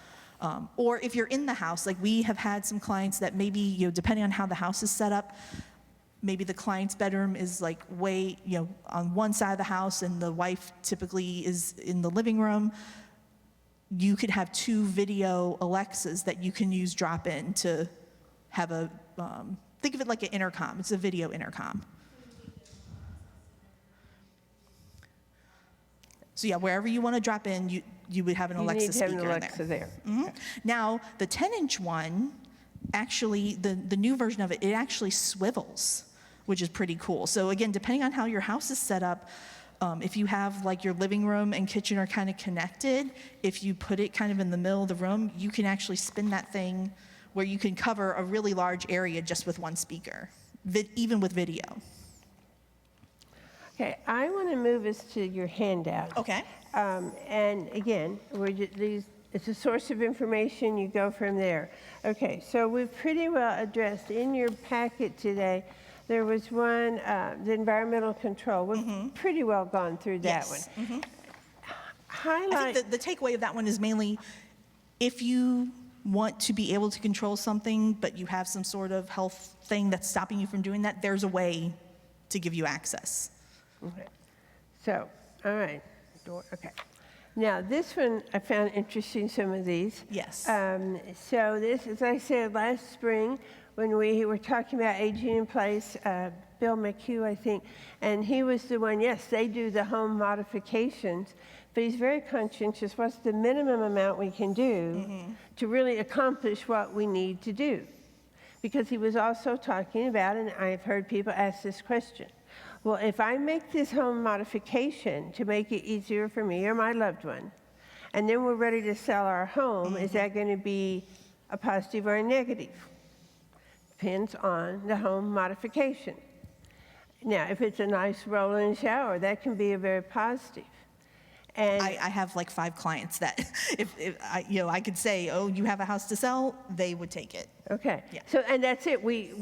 Or if you're in the house, like we have had some clients that maybe, depending on how the house is set up, maybe the client's bedroom is like way, on one side of the house and the wife typically is in the living room. You could have two video Alexas that you can use drop-in to have a, think of it like an intercom. It's a video intercom. So yeah, wherever you want to drop in, you would have an Alexa You need to have speaker an in Alexa there. there. Now, the 10-inch one, actually, the new version of it, it actually swivels, which is pretty cool. So again, depending on how your house is set up, if you have like your living room and kitchen are kind of connected, if you put it kind of in the middle of the room, you can actually spin that thing where you can cover a really large area just with one speaker, even with video. Okay, I want to move us to your handout. Okay. And again, it's a source of information, you go from there. Okay, so we've pretty well addressed in your packet today, there was one, the environmental control. We've pretty well gone through that Yes. one. I Highlight, think the takeaway of that one is mainly if you want to be able to control something, but you have some sort of health thing that's stopping you from doing that, there's a way to give you access. okay. So, all right, okay. Now, this one, I found interesting, some of these. Yes. So this, as I said last spring, when we were talking about aging in place, Bill McHugh, I think, and he was the one, yes, they do the home modifications, but he's very conscientious. What's the minimum amount we can do to really accomplish what we need to do? Because he was also talking about, and I've heard people ask this question, well, if I make this home modification to make it easier for me or my loved one, and then we're ready to sell our home, is that going to be a positive or a negative? Depends on the home modification. Now, if it's a nice roll-in shower, that can be a very positive. And I have like 5 clients that if I, I could say, oh, you have a house to sell, they would take it. okay, Yeah. so and that's it. We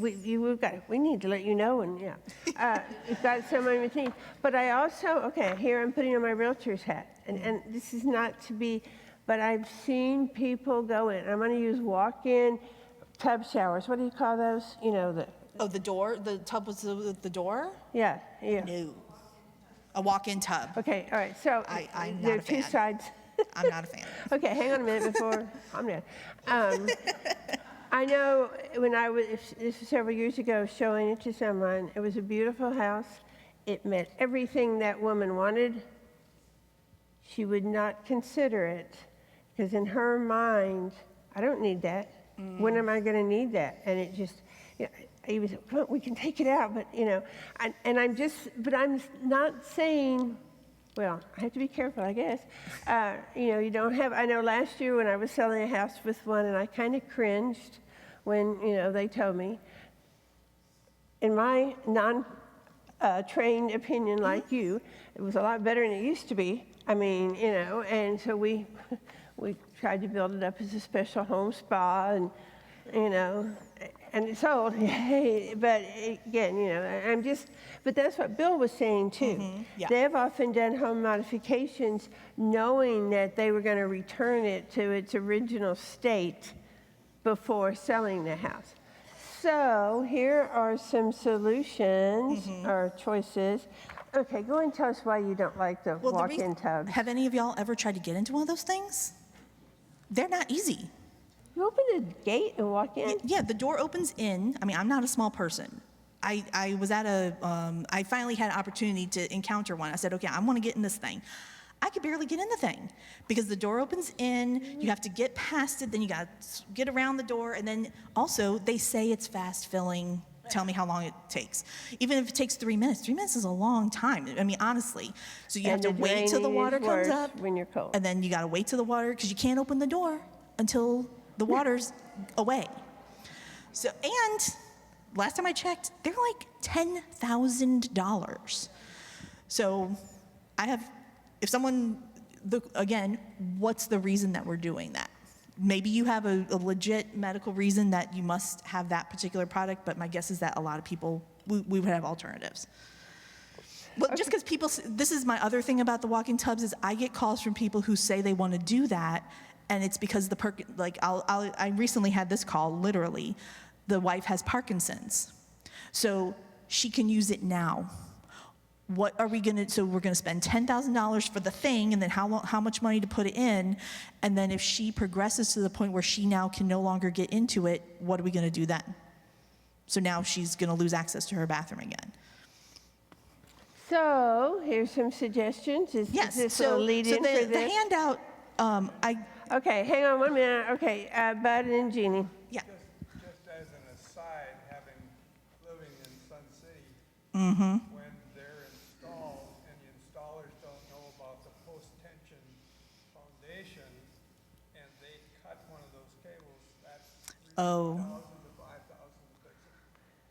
need to let you know, and we've got so many things. But I also, okay, here I'm putting on my realtor's hat, and this is not to be, but I've seen people go in. I'm going to use walk-in tub showers. What do you call those? You know the. Oh, the door, the tub was the door? Yeah. No. A walk-in tub. Okay, all right. So I'm there not are a two fan. sides. I'm not a fan. Okay, hang on a minute before I'm done. I know when this was several years ago, showing it to someone, it was a beautiful house. It met everything that woman wanted. She would not consider it because in her mind, I don't need that. When am I going to need that? And it just, he was, come on, we can take it out, but but I'm not saying, well, I have to be careful, I guess. You don't have, I know last year when I was selling a house with one, and I kind of cringed when, they told me, in my non-trained opinion like you, it was a lot better than it used to be. I mean, and so we tried to build it up as a special home spa, and, and it sold. But again, but that's what Bill was saying too. Yeah. They've often done home modifications knowing that they were going to return it to its original state before selling the house. So here are some solutions or choices. Okay, go and tell us why you don't like the walk-in tubs. Have any of y'all ever tried to get into one of those things? They're not easy. You open the gate and walk in? Yeah, the door opens in. I mean, I'm not a small person. I was at I finally had an opportunity to encounter one. I said, okay, I want to get in this thing. I could barely get in the thing because the door opens in, you have to get past it, then you got to get around the door, and then also they say it's fast filling. Tell me how long it takes. Even if it takes 3 minutes, 3 minutes is a long time. I mean, honestly. So you have to wait till the water comes up. When you're cold. And then you got to wait till the water, because you can't open the door until the water's away. So, and last time I checked, they're like $10,000. So if someone, again, what's the reason that we're doing that? Maybe you have a legit medical reason that you must have that particular product, but my guess is that a lot of people, we would have alternatives. But just because people, this is my other thing about the walk-in tubs is I get calls from people who say they want to do that, and it's because I recently had this call, literally, the wife has Parkinson's, so she can use it now. What are we gonna, so we're gonna spend $10,000 for the thing, and then how much money to put it in, and then if she progresses to the point where she now can no longer get into it, what are we gonna do then? So now she's gonna lose access to her bathroom again. So here's some suggestions. Is this a lead in for this? The handout, Okay, hang on 1 minute. Okay, Bud and Jeannie. yeah. Just as an aside, living in Sun City, when they're installed and you install foundation and they cut one of those cables, that's Oh, 3,000 to 5,000 to fix it.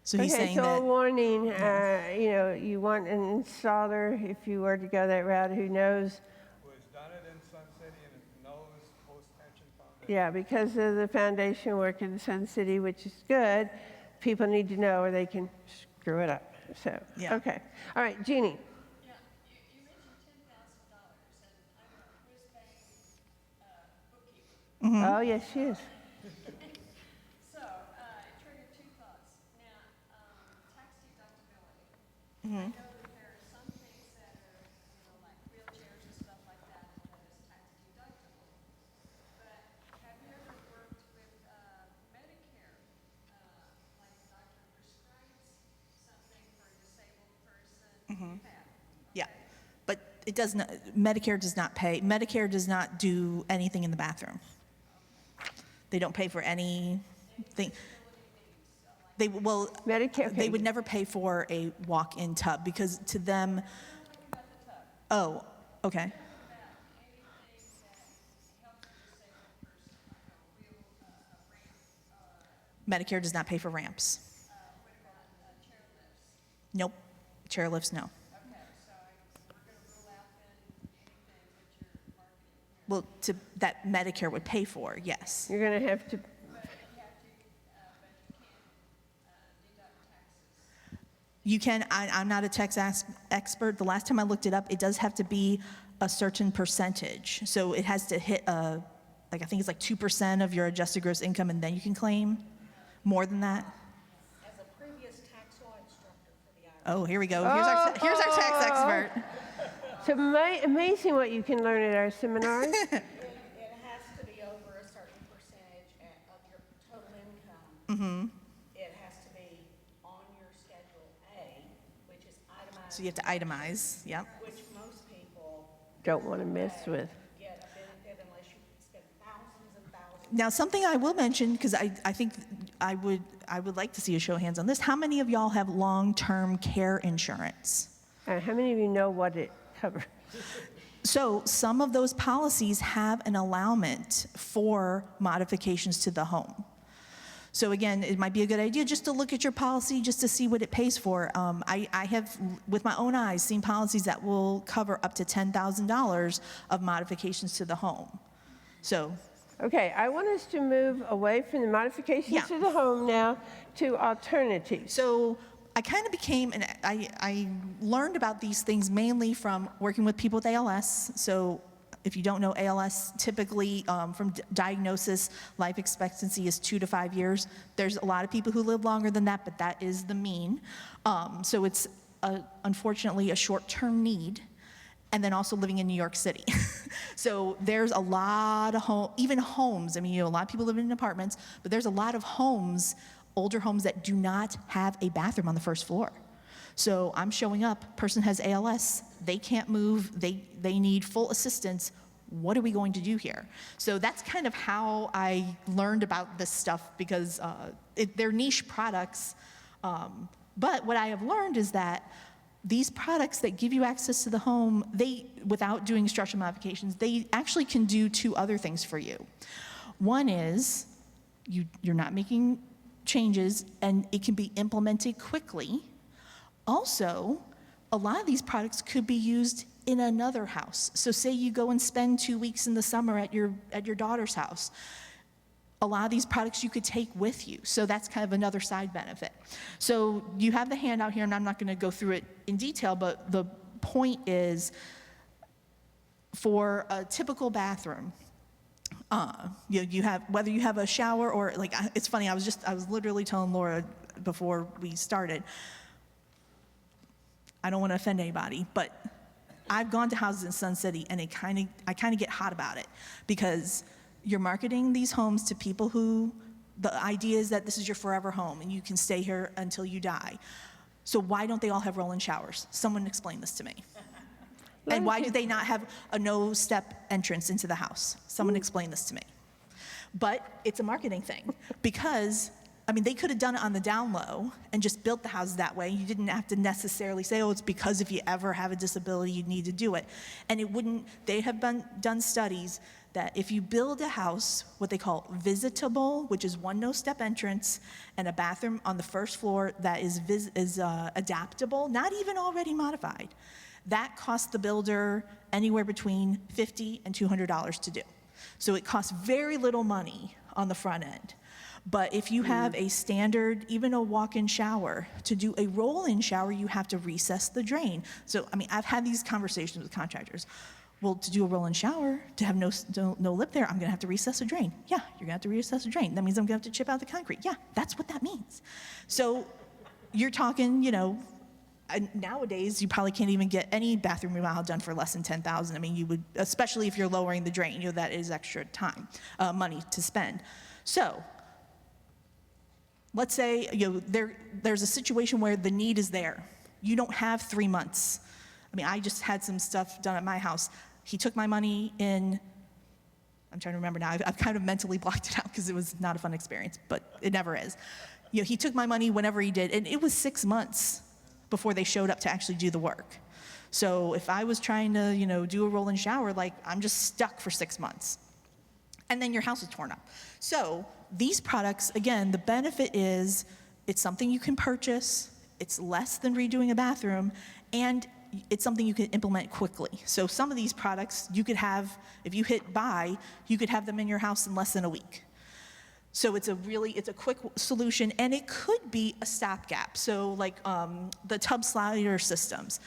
so he's Okay, saying so a that, warning, you know, you want an installer, if you were to go that route, who knows. Who has done it in Sun City and knows post-tension foundation. Yeah, because of the foundation work in Sun City, which is good, people need to know or they can screw it up. So, Yeah. okay. All right, Jeannie. Yeah, you mentioned $10,000, and I'm a whiz-bang bookkeeper. Oh, yes, she is. So, it triggered two thoughts. Now, tax deductibility. I know that there are some things that are, you know, like wheelchairs and stuff like that is tax deductible. But have you ever worked with Medicare? Like a doctor prescribes something for a disabled person? You have. yeah. But it does not, Medicare does not pay, Medicare does not do anything in the bathroom. They don't pay for anything. They, well, Medicare they pays. would never pay for a walk-in tub because to them, oh, okay. Medicare does not pay for ramps. Nope. Chairlifts, no. Well, that Medicare would pay for, yes. You're going to have to, You can, I'm not a tax expert. The last time I looked it up, it does have to be a certain percentage. So it has to hit like I think it's like 2% of your adjusted gross income and then you can claim more than that. As a previous tax law instructor for the IRS. Oh, here we go. Here's our tax expert. it's amazing what you can learn at our seminars. It has to be over a certain percentage of your total income. It has to be on your Schedule A, which is itemized. So you have to itemize, yep. Which most people Don't want to mess with. get a benefit unless you spend thousands and thousands. Now, something I will mention, because I think I would like to see a show of hands on this. How many of y'all have long-term care insurance? How many of you know what it covers? So some of those policies have an allowance for modifications to the home. So again, it might be a good idea just to look at your policy just to see what it pays for. I have, with my own eyes, seen policies that will cover up to $10,000 of modifications to the home. So, Okay, I want us to move away from the modifications Yeah. to the home now to alternatives. so I kind of became, and I learned about these things mainly from working with people with ALS. So if you don't know, ALS typically from diagnosis, life expectancy is 2 to 5 years. There's a lot of people who live longer than that, but that is the mean. So it's unfortunately a short-term need. And then also living in New York City. So there's a lot of even homes. I mean, a lot of people live in apartments, but there's a lot of homes, older homes that do not have a bathroom on the first floor. So I'm showing up, person has ALS, they can't move, they need full assistance. What are we going to do here? So that's kind of how I learned about this stuff because they're niche products. But what I have learned is that these products that give you access to the home, without doing structural modifications, they actually can do 2 other things for you. One is you're not making changes and it can be implemented quickly. Also, a lot of these products could be used in another house. So say you go and spend 2 weeks in the summer at your daughter's house. A lot of these products you could take with you. So that's kind of another side benefit. So you have the handout here, and I'm not going to go through it in detail, but the point is for a typical bathroom, you have, whether you have a shower or like, it's funny, I was literally telling Laura before we started, I don't want to offend anybody, but I've gone to houses in Sun City and I kind of get hot about it because you're marketing these homes to people who, the idea is that this is your forever home and you can stay here until you die. So why don't they all have roll-in showers? Someone explain this to me. And why do they not have a no-step entrance into the house? Someone explain this to me. But it's a marketing thing because I mean, they could have done it on the down low and just built the houses that way. You didn't have to necessarily say, oh, it's because if you ever have a disability, you need to do it. And it wouldn't, they have done studies that if you build a house, what they call visitable, which is one no-step entrance, and a bathroom on the first floor that is adaptable, not even already modified, that costs the builder anywhere between $50 and $200 to do. So it costs very little money on the front end. But if you have a standard, even a walk-in shower, to do a roll-in shower, you have to recess the drain. So, I mean, I've had these conversations with contractors. Well, to do a roll-in shower, to have no lip there, I'm gonna have to recess a drain. Yeah, you're gonna have to recess a drain. That means I'm gonna have to chip out the concrete. Yeah, that's what that means. So you're talking, you know, nowadays, you probably can't even get any bathroom remodel done for less than $10,000. I mean, you would, especially if you're lowering the drain, you know, that is extra time, money to spend. So, let's say, you know, there's a situation where the need is there. You don't have 3 months. I mean, I just had some stuff done at my house. He took my money in, I'm trying to remember now, I've kind of mentally blocked it out because it was not a fun experience, but it never is. You know, he took my money whenever he did, and it was 6 months before they showed up to actually do the work. So if I was trying to, you know, do a roll-in shower, like, I'm just stuck for 6 months. And then your house is torn up. So these products, again, the benefit is it's something you can purchase, it's less than redoing a bathroom, and it's something you can implement quickly. So some of these products you could have, if you hit buy, you could have them in your house in less than a week. So it's a quick solution, and it could be a stopgap. So like the tub slider systems.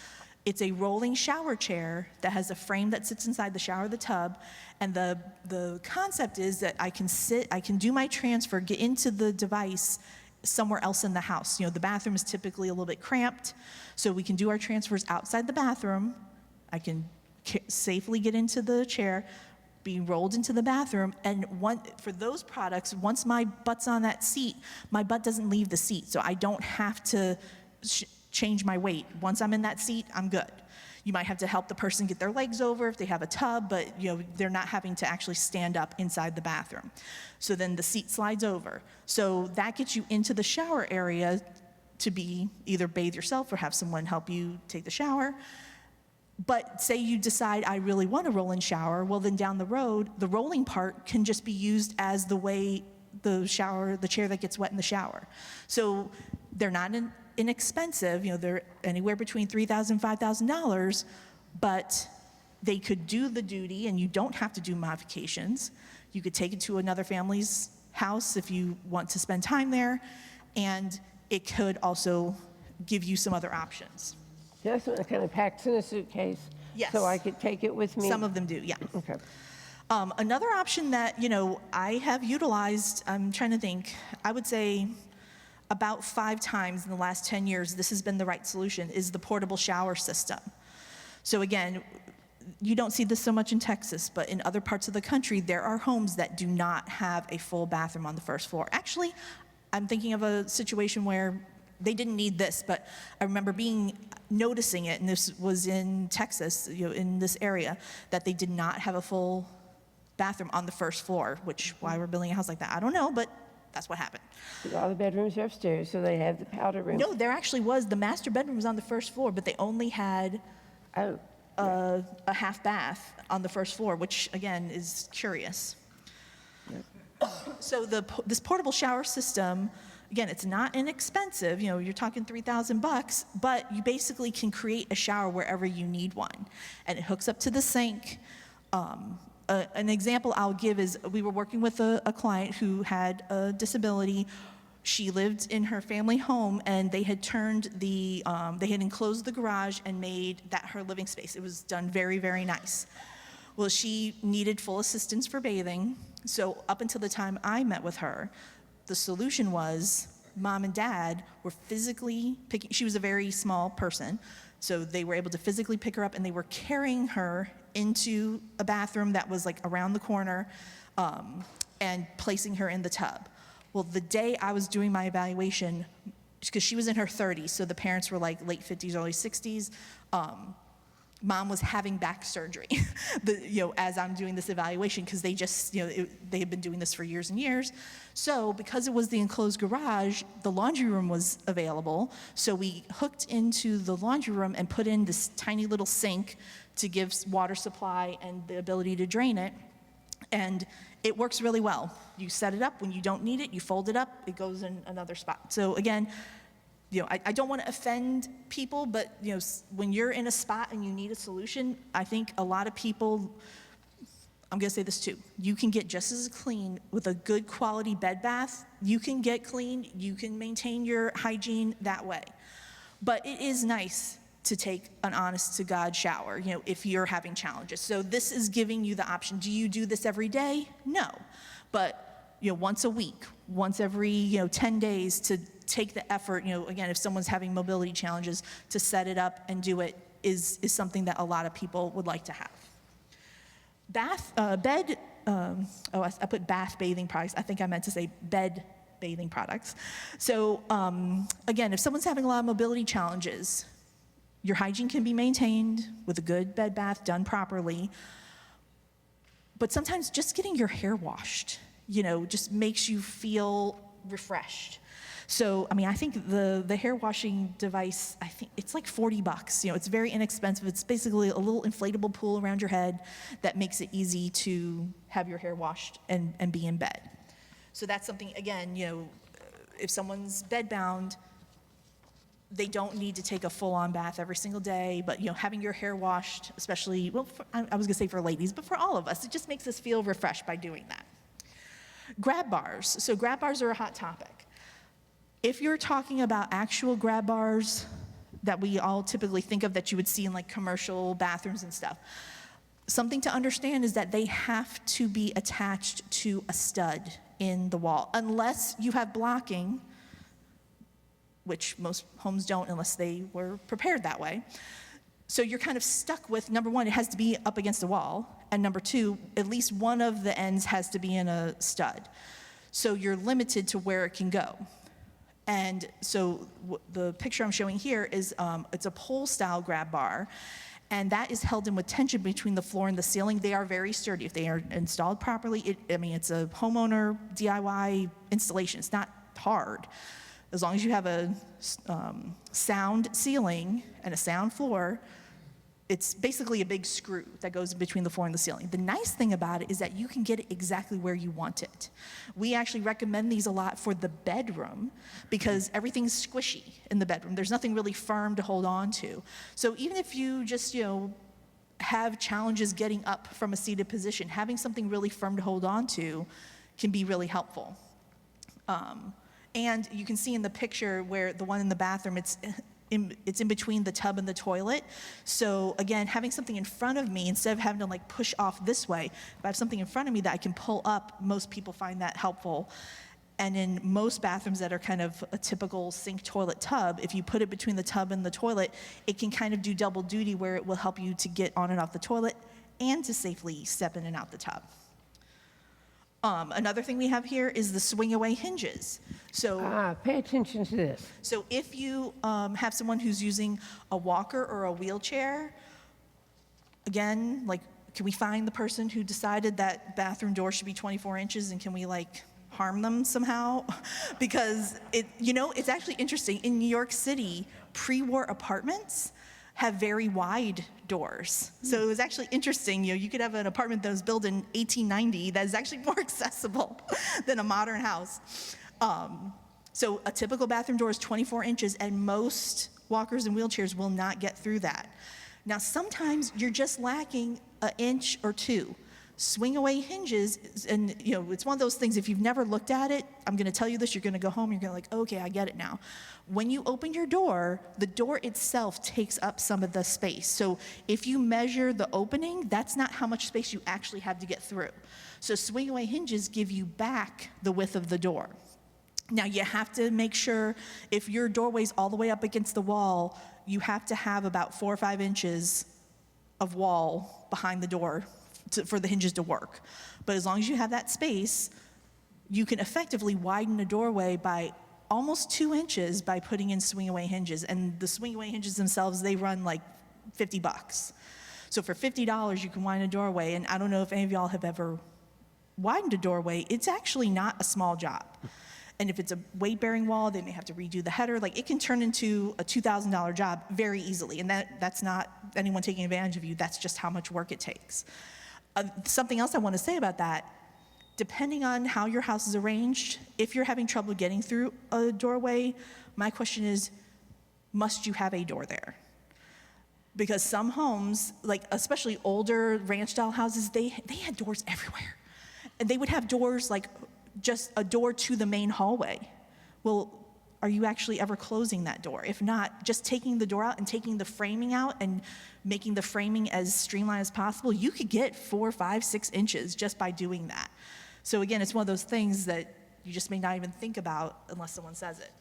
It's a rolling shower chair that has a frame that sits inside the shower of the tub, and the concept is that I can do my transfer, get into the device somewhere else in the house. You know, the bathroom is typically a little bit cramped, so we can do our transfers outside the bathroom. I can safely get into the chair, be rolled into the bathroom, and for those products, once my butt's on that seat, my butt doesn't leave the seat, so I don't have to change my weight. Once I'm in that seat, I'm good. You might have to help the person get their legs over if they have a tub, but you know, they're not having to actually stand up inside the bathroom. So then the seat slides over. So that gets you into the shower area to be either bathe yourself or have someone help you take the shower. But say you decide I really want a roll-in shower, well then down the road, the rolling part can just be used as the way the chair that gets wet in the shower. So they're not inexpensive, you know, they're anywhere between $3,000 and $5,000, but they could do the duty and you don't have to do modifications. You could take it to another family's house if you want to spend time there, and it could also give you some other options. Just one that kind of packs in a suitcase. Yes. So I could take it with me. Some of them do, yeah. Okay. Another option that, you know, I have utilized, I'm trying to think, I would say about 5 times in the last 10 years, this has been the right solution, is the portable shower system. So again, you don't see this so much in Texas, but in other parts of the country, there are homes that do not have a full bathroom on the first floor. Actually, I'm thinking of a situation where they didn't need this, but I remember noticing it, and this was in Texas, you know, in this area, that they did not have a full bathroom on the first floor, which, why we're building a house like that, I don't know, but that's what happened. All the bedrooms are upstairs, so they have the powder room. No, there actually was, the master bedroom was on the first floor, but they only had a half bath on the first floor, which again is curious. Yep. So this portable shower system, again, it's not inexpensive. You know, you're talking $3,000, but you basically can create a shower wherever you need one, and it hooks up to the sink. An example I'll give is we were working with a client who had a disability. She lived in her family home, and they had they had enclosed the garage and made that her living space. It was done very, very nice. Well, she needed full assistance for bathing, so up until the time I met with her, the solution was mom and dad were physically picking, she was a very small person, so they were able to physically pick her up, and they were carrying her into a bathroom that was like around the corner and placing her in the tub. Well, the day I was doing my evaluation, because she was in her 30s, so the parents were like late 50s, early 60s, Mom was having back surgery, as I'm doing this evaluation, because they just, they had been doing this for years and years. So because it was the enclosed garage, the laundry room was available. So we hooked into the laundry room and put in this tiny little sink to give water supply and the ability to drain it. And it works really well. You set it up when you don't need it, you fold it up, it goes in another spot. So again, I don't want to offend people, but when you're in a spot and you need a solution, I think a lot of people, I'm going to say this too, you can get just as clean with a good quality bed bath. You can get clean, you can maintain your hygiene that way. But it is nice to take an honest to God shower, if you're having challenges. So this is giving you the option. Do you do this every day? No. But once a week, once every 10 days, to take the effort, again, if someone's having mobility challenges, to set it up and do it is something that a lot of people would like to have. I put bath bathing products. I think I meant to say bed bathing products. So again, if someone's having a lot of mobility challenges, your hygiene can be maintained with a good bed bath done properly. But sometimes just getting your hair washed, just makes you feel refreshed. So, I think the hair washing device, I think it's like $40. It's very inexpensive. It's basically a little inflatable pool around your head that makes it easy to have your hair washed and be in bed. So that's something, again, if someone's bedbound, they don't need to take a full-on bath every single day, but having your hair washed, especially, I was gonna say for ladies, but for all of us, it just makes us feel refreshed by doing that. Grab bars. So grab bars are a hot topic. If you're talking about actual grab bars that we all typically think of that you would see in like commercial bathrooms and stuff, something to understand is that they have to be attached to a stud in the wall, unless you have blocking, which most homes don't unless they were prepared that way. So you're kind of stuck with, number one, it has to be up against a wall, and number two, at least one of the ends has to be in a stud. So you're limited to where it can go. And so the picture I'm showing here is, it's a pole-style grab bar, and that is held in with tension between the floor and the ceiling. They are very sturdy. If they are installed properly, it's a homeowner DIY installation. It's not hard. As long as you have a sound ceiling and a sound floor, it's basically a big screw that goes between the floor and the ceiling. The nice thing about it is that you can get it exactly where you want it. We actually recommend these a lot for the bedroom because everything's squishy in the bedroom. There's nothing really firm to hold on to. So even if you just, have challenges getting up from a seated position, having something really firm to hold on to can be really helpful. And you can see in the picture where the one in the bathroom, it's in between the tub and the toilet. So again, having something in front of me, instead of having to like push off this way, if I have something in front of me that I can pull up, most people find that helpful. And in most bathrooms that are kind of a typical sink toilet tub, if you put it between the tub and the toilet, it can kind of do double duty where it will help you to get on and off the toilet and to safely step in and out the tub. Another thing we have here is the swing-away hinges. So, Pay attention to this. so if you have someone who's using a walker or a wheelchair, again, like, can we find the person who decided that bathroom door should be 24 inches and can we harm them somehow? Because it's actually interesting. In New York City, pre-war apartments have very wide doors. So it was actually interesting. You could have an apartment that was built in 1890 that is actually more accessible than a modern house. So a typical bathroom door is 24 inches, and most walkers and wheelchairs will not get through that. Now, sometimes you're just lacking an inch or two. Swing-away hinges, and it's one of those things, if you've never looked at it, I'm gonna tell you this, you're gonna go home, you're gonna okay, I get it now. When you open your door, the door itself takes up some of the space. So if you measure the opening, that's not how much space you actually have to get through. So swing-away hinges give you back the width of the door. Now you have to make sure if your doorway's all the way up against the wall, you have to have about 4 or 5 inches of wall behind the door for the hinges to work. But as long as you have that space, you can effectively widen a doorway by almost 2 inches by putting in swing-away hinges. And the swing-away hinges themselves, they run like $50. So for $50, you can widen a doorway, and I don't know if any of y'all have ever widened a doorway. It's actually not a small job. And if it's a weight-bearing wall, they may have to redo the header. Like, it can turn into a $2,000 job very easily, and that's not anyone taking advantage of you. That's just how much work it takes. Something else I want to say about that, depending on how your house is arranged, if you're having trouble getting through a doorway, my question is, must you have a door there? Because some homes, like especially older ranch-style houses, they had doors everywhere. And they would have doors like just a door to the main hallway. Well, are you actually ever closing that door? If not, just taking the door out and taking the framing out and making the framing as streamlined as possible, you could get 4, 5, 6 inches just by doing that. So again, it's one of those things that you just may not even think about unless someone says it.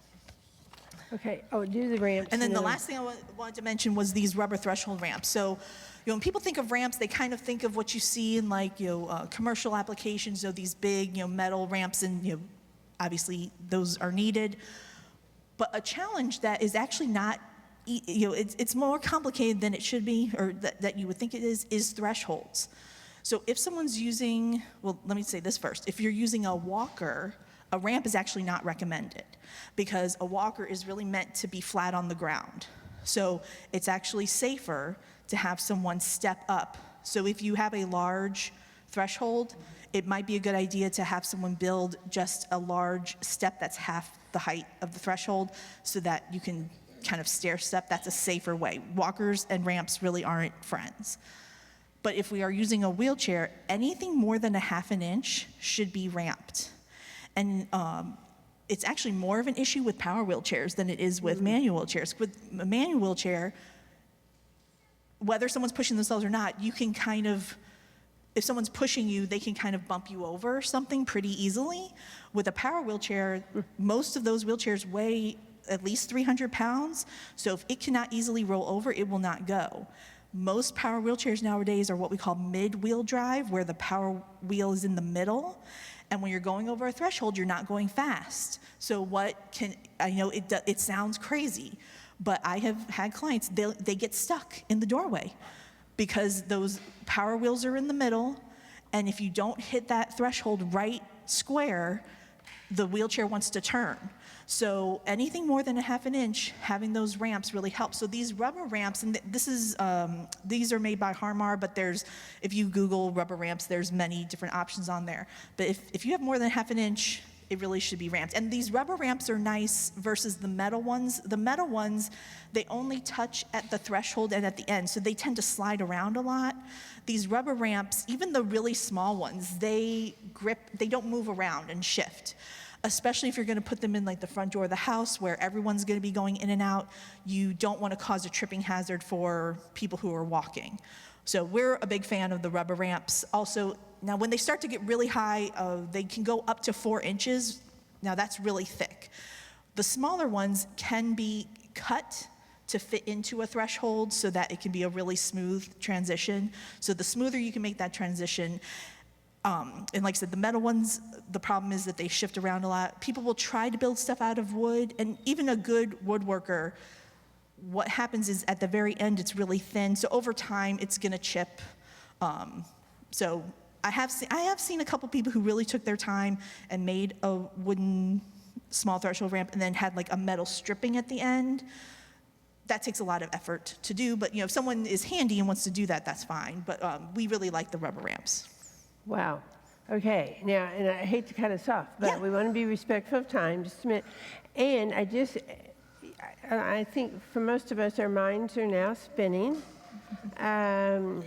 Okay, oh, do the ramps. And then the last thing I wanted to mention was these rubber threshold ramps. So, when people think of ramps, they kind of think of what you see in like, commercial applications, these big, metal ramps, and, obviously those are needed. But a challenge that is actually not, it's more complicated than it should be, or that you would think it is thresholds. So if someone's using, well, let me say this first. If you're using a walker, a ramp is actually not recommended because a walker is really meant to be flat on the ground. So it's actually safer to have someone step up. So if you have a large threshold, it might be a good idea to have someone build just a large step that's half the height of the threshold so that you can kind of stair step. That's a safer way. Walkers and ramps really aren't friends. But if we are using a wheelchair, anything more than a ½ an inch should be ramped. And it's actually more of an issue with power wheelchairs than it is with manual wheelchairs. With a manual wheelchair, whether someone's pushing themselves or not, you can kind of, if someone's pushing you, they can kind of bump you over something pretty easily. With a power wheelchair, most of those wheelchairs weigh at least 300 pounds, so if it cannot easily roll over, it will not go. Most power wheelchairs nowadays are what we call mid-wheel drive, where the power wheel is in the middle. And when you're going over a threshold, you're not going fast. So I know it sounds crazy, but I have had clients, they get stuck in the doorway because those power wheels are in the middle, and if you don't hit that threshold right square, the wheelchair wants to turn. So anything more than a ½ an inch, having those ramps really helps. So these rubber ramps, and these are made by Harmar, but if you Google rubber ramps, there's many different options on there. But if you have more than ½ an inch, it really should be ramped. And these rubber ramps are nice versus the metal ones. The metal ones, they only touch at the threshold and at the end, so they tend to slide around a lot. These rubber ramps, even the really small ones, they don't move around and shift. Especially if you're going to put them in like the front door of the house where everyone's going to be going in and out, you don't want to cause a tripping hazard for people who are walking. So we're a big fan of the rubber ramps. Also, now when they start to get really high, they can go up to 4 inches. Now that's really thick. The smaller ones can be cut to fit into a threshold so that it can be a really smooth transition. So the smoother you can make that transition, and like I said, the metal ones, the problem is that they shift around a lot. People will try to build stuff out of wood, and even a good woodworker, what happens is at the very end, it's really thin. So over time, it's going to chip. So I have seen a couple people who really took their time and made a wooden small threshold ramp and then had like a metal stripping at the end. That takes a lot of effort to do, but if someone is handy and wants to do that, that's fine. But we really like the rubber ramps. Wow. Okay. Now, and I hate to cut us off, but we want to be respectful of time. Just a minute. And I think for most of us, our minds are now spinning. Come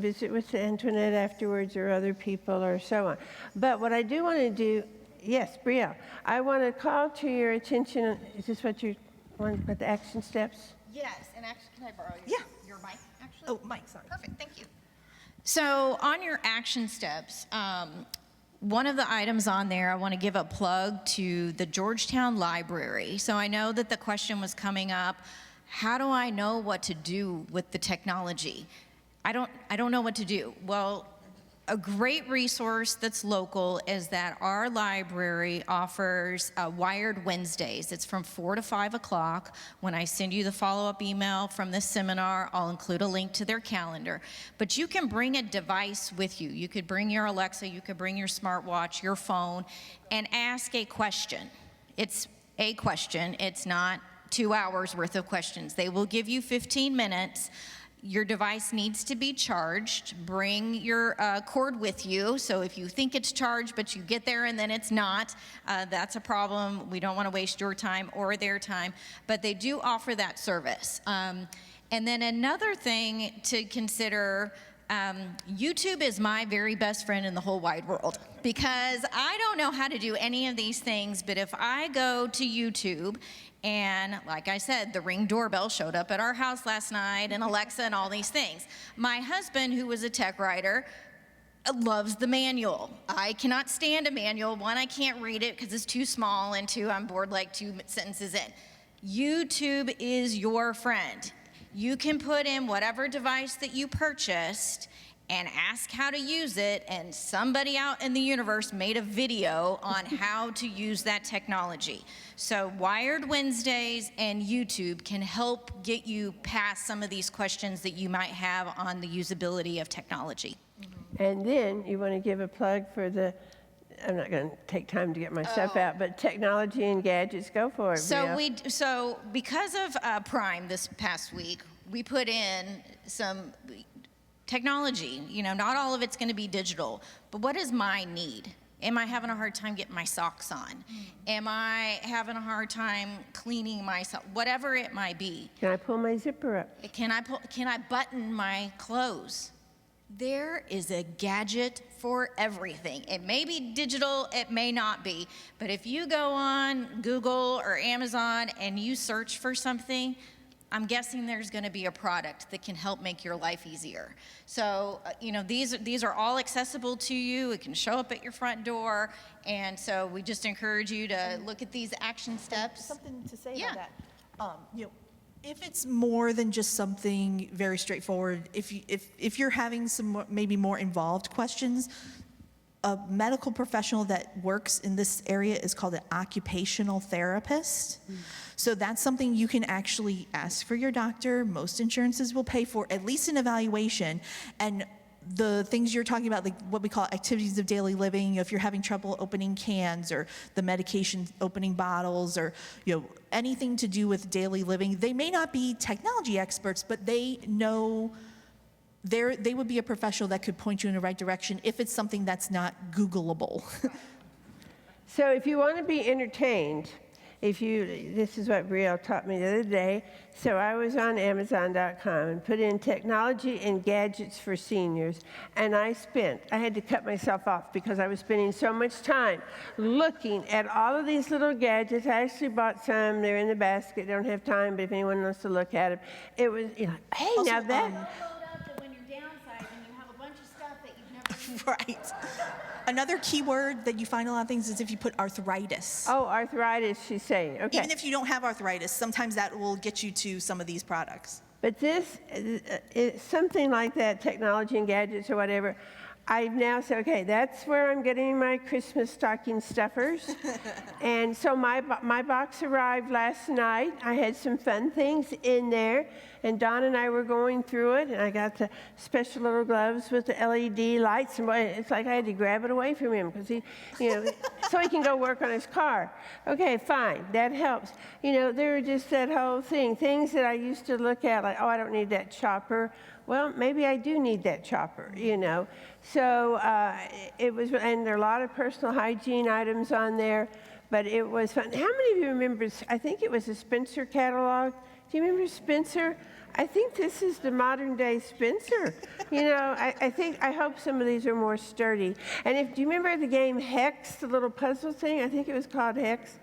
visit with Antoinette afterwards or other people or so on. But what I do want to do, yes, Brielle, I want to call to your attention, is this what you want about the action steps? Yes, and actually, can I borrow your mic, actually? Oh, Mike, sorry. Perfect, thank you. So on your action steps, one of the items on there, I want to give a plug to the Georgetown Library. So I know that the question was coming up, how do I know what to do with the technology? I don't know what to do. Well, A great resource that's local is that our library offers Wired Wednesdays. It's from 4 to 5 o'clock. When I send you the follow-up email from this seminar, I'll include a link to their calendar. But you can bring a device with you. You could bring your Alexa, you could bring your smartwatch, your phone, and ask a question. It's a question. It's not 2 hours worth of questions. They will give you 15 minutes. Your device needs to be charged. Bring your cord with you. So if you think it's charged, but you get there and then it's not, that's a problem. We don't want to waste your time or their time. But they do offer that service. And then another thing to consider, YouTube is my very best friend in the whole wide world, because I don't know how to do any of these things, but if I go to YouTube, and like I said, the Ring doorbell showed up at our house last night, and Alexa and all these things. My husband, who was a tech writer, loves the manual. I cannot stand a manual. One, I can't read it because it's too small, and two, I'm bored like 2 sentences in. YouTube is your friend. You can put in whatever device that you purchased and ask how to use it, and somebody out in the universe made a video on how to use that technology. So Wired Wednesdays and YouTube can help get you past some of these questions that you might have on the usability of technology. And then you want to give a plug for the, I'm not going to take time to get my stuff out, but technology and gadgets, go for it, Bria. So because of Prime this past week, we put in some technology. You know, not all of it's going to be digital, but what is my need? Am I having a hard time getting my socks on? Am I having a hard time cleaning myself? Whatever it might be. Can I pull my zipper up? Can I button my clothes? There is a gadget for everything. It may be digital, it may not be, but if you go on Google or Amazon and you search for something, I'm guessing there's going to be a product that can help make your life easier. So, you know, these are all accessible to you. It can show up at your front door, and so we just encourage you to look at these action steps. Something to say Yeah. about that. You know, if it's more than just something very straightforward, if you're having some maybe more involved questions, a medical professional that works in this area is called an occupational therapist. So that's something you can actually ask for your doctor. Most insurances will pay for at least an evaluation. And the things you're talking about, like what we call activities of daily living, if you're having trouble opening cans or the medication opening bottles, or anything to do with daily living, they may not be technology experts, but they know. They would be a professional that could point you in the right direction if it's something that's not Googleable. So if you want to be entertained, this is what Brielle taught me the other day. So I was on Amazon.com and put in technology and gadgets for seniors, and I had to cut myself off because I was spending so much time looking at all of these little gadgets. I actually bought some. They're in the basket. Don't have time, but if anyone wants to look at them, it was, hey, Also, now that. Right. Another key word that you find a lot of things is if you put arthritis. Oh, arthritis, she's saying. Okay. Even if you don't have arthritis, sometimes that will get you to some of these products. But this, something like that, technology and gadgets or whatever, I've now said, okay, that's where I'm getting my Christmas stocking stuffers. And so my box arrived last night. I had some fun things in there. And Don and I were going through it, and I got the special little gloves with the LED lights. And it's like I had to grab it away from him because he, so he can go work on his car. Okay, fine, that helps. There were just that whole thing, things that I used to look at like, oh, I don't need that chopper. Well, maybe I do need that chopper, So it was, and there are a lot of personal hygiene items on there, but it was fun. How many of you remember, I think it was a Spencer catalog? Do you remember Spencer? I think this is the modern day Spencer. I hope some of these are more sturdy. And do you remember the game Hex, the little puzzle thing? I think it was called Hex.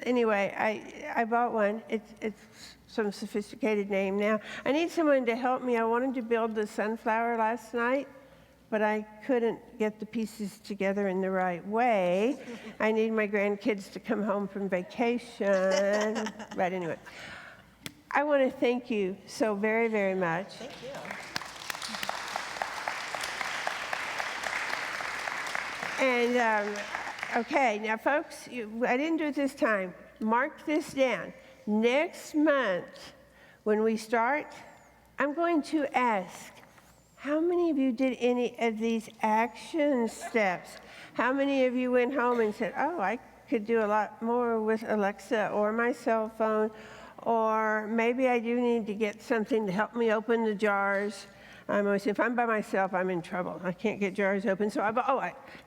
Anyway, I bought one. It's some sophisticated name now. I need someone to help me. I wanted to build the sunflower last night, but I couldn't get the pieces together in the right way. I need my grandkids to come home from vacation. Right, anyway. I want to thank you so very, very much. Thank you. And, okay, now folks, I didn't do it this time. Mark this down. Next month, when we start, I'm going to ask, how many of you did any of these action steps? How many of you went home and said, oh, I could do a lot more with Alexa or my cell phone, or maybe I do need to get something to help me open the jars. If I'm by myself, I'm in trouble. I can't get jars open. So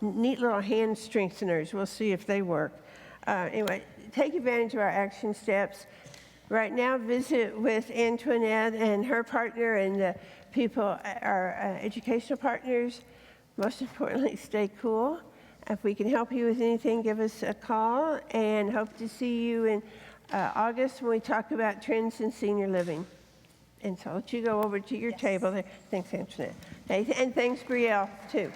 neat little hand strengtheners. We'll see if they work. Anyway, take advantage of our action steps. Right now, visit with Antoinette and her partner and the people, our educational partners. Most importantly, stay cool. If we can help you with anything, give us a call, and hope to see you in August when we talk about trends in senior living. And so I'll let you go over to your table there. Thanks, Antoinette. And thanks, Brielle, too.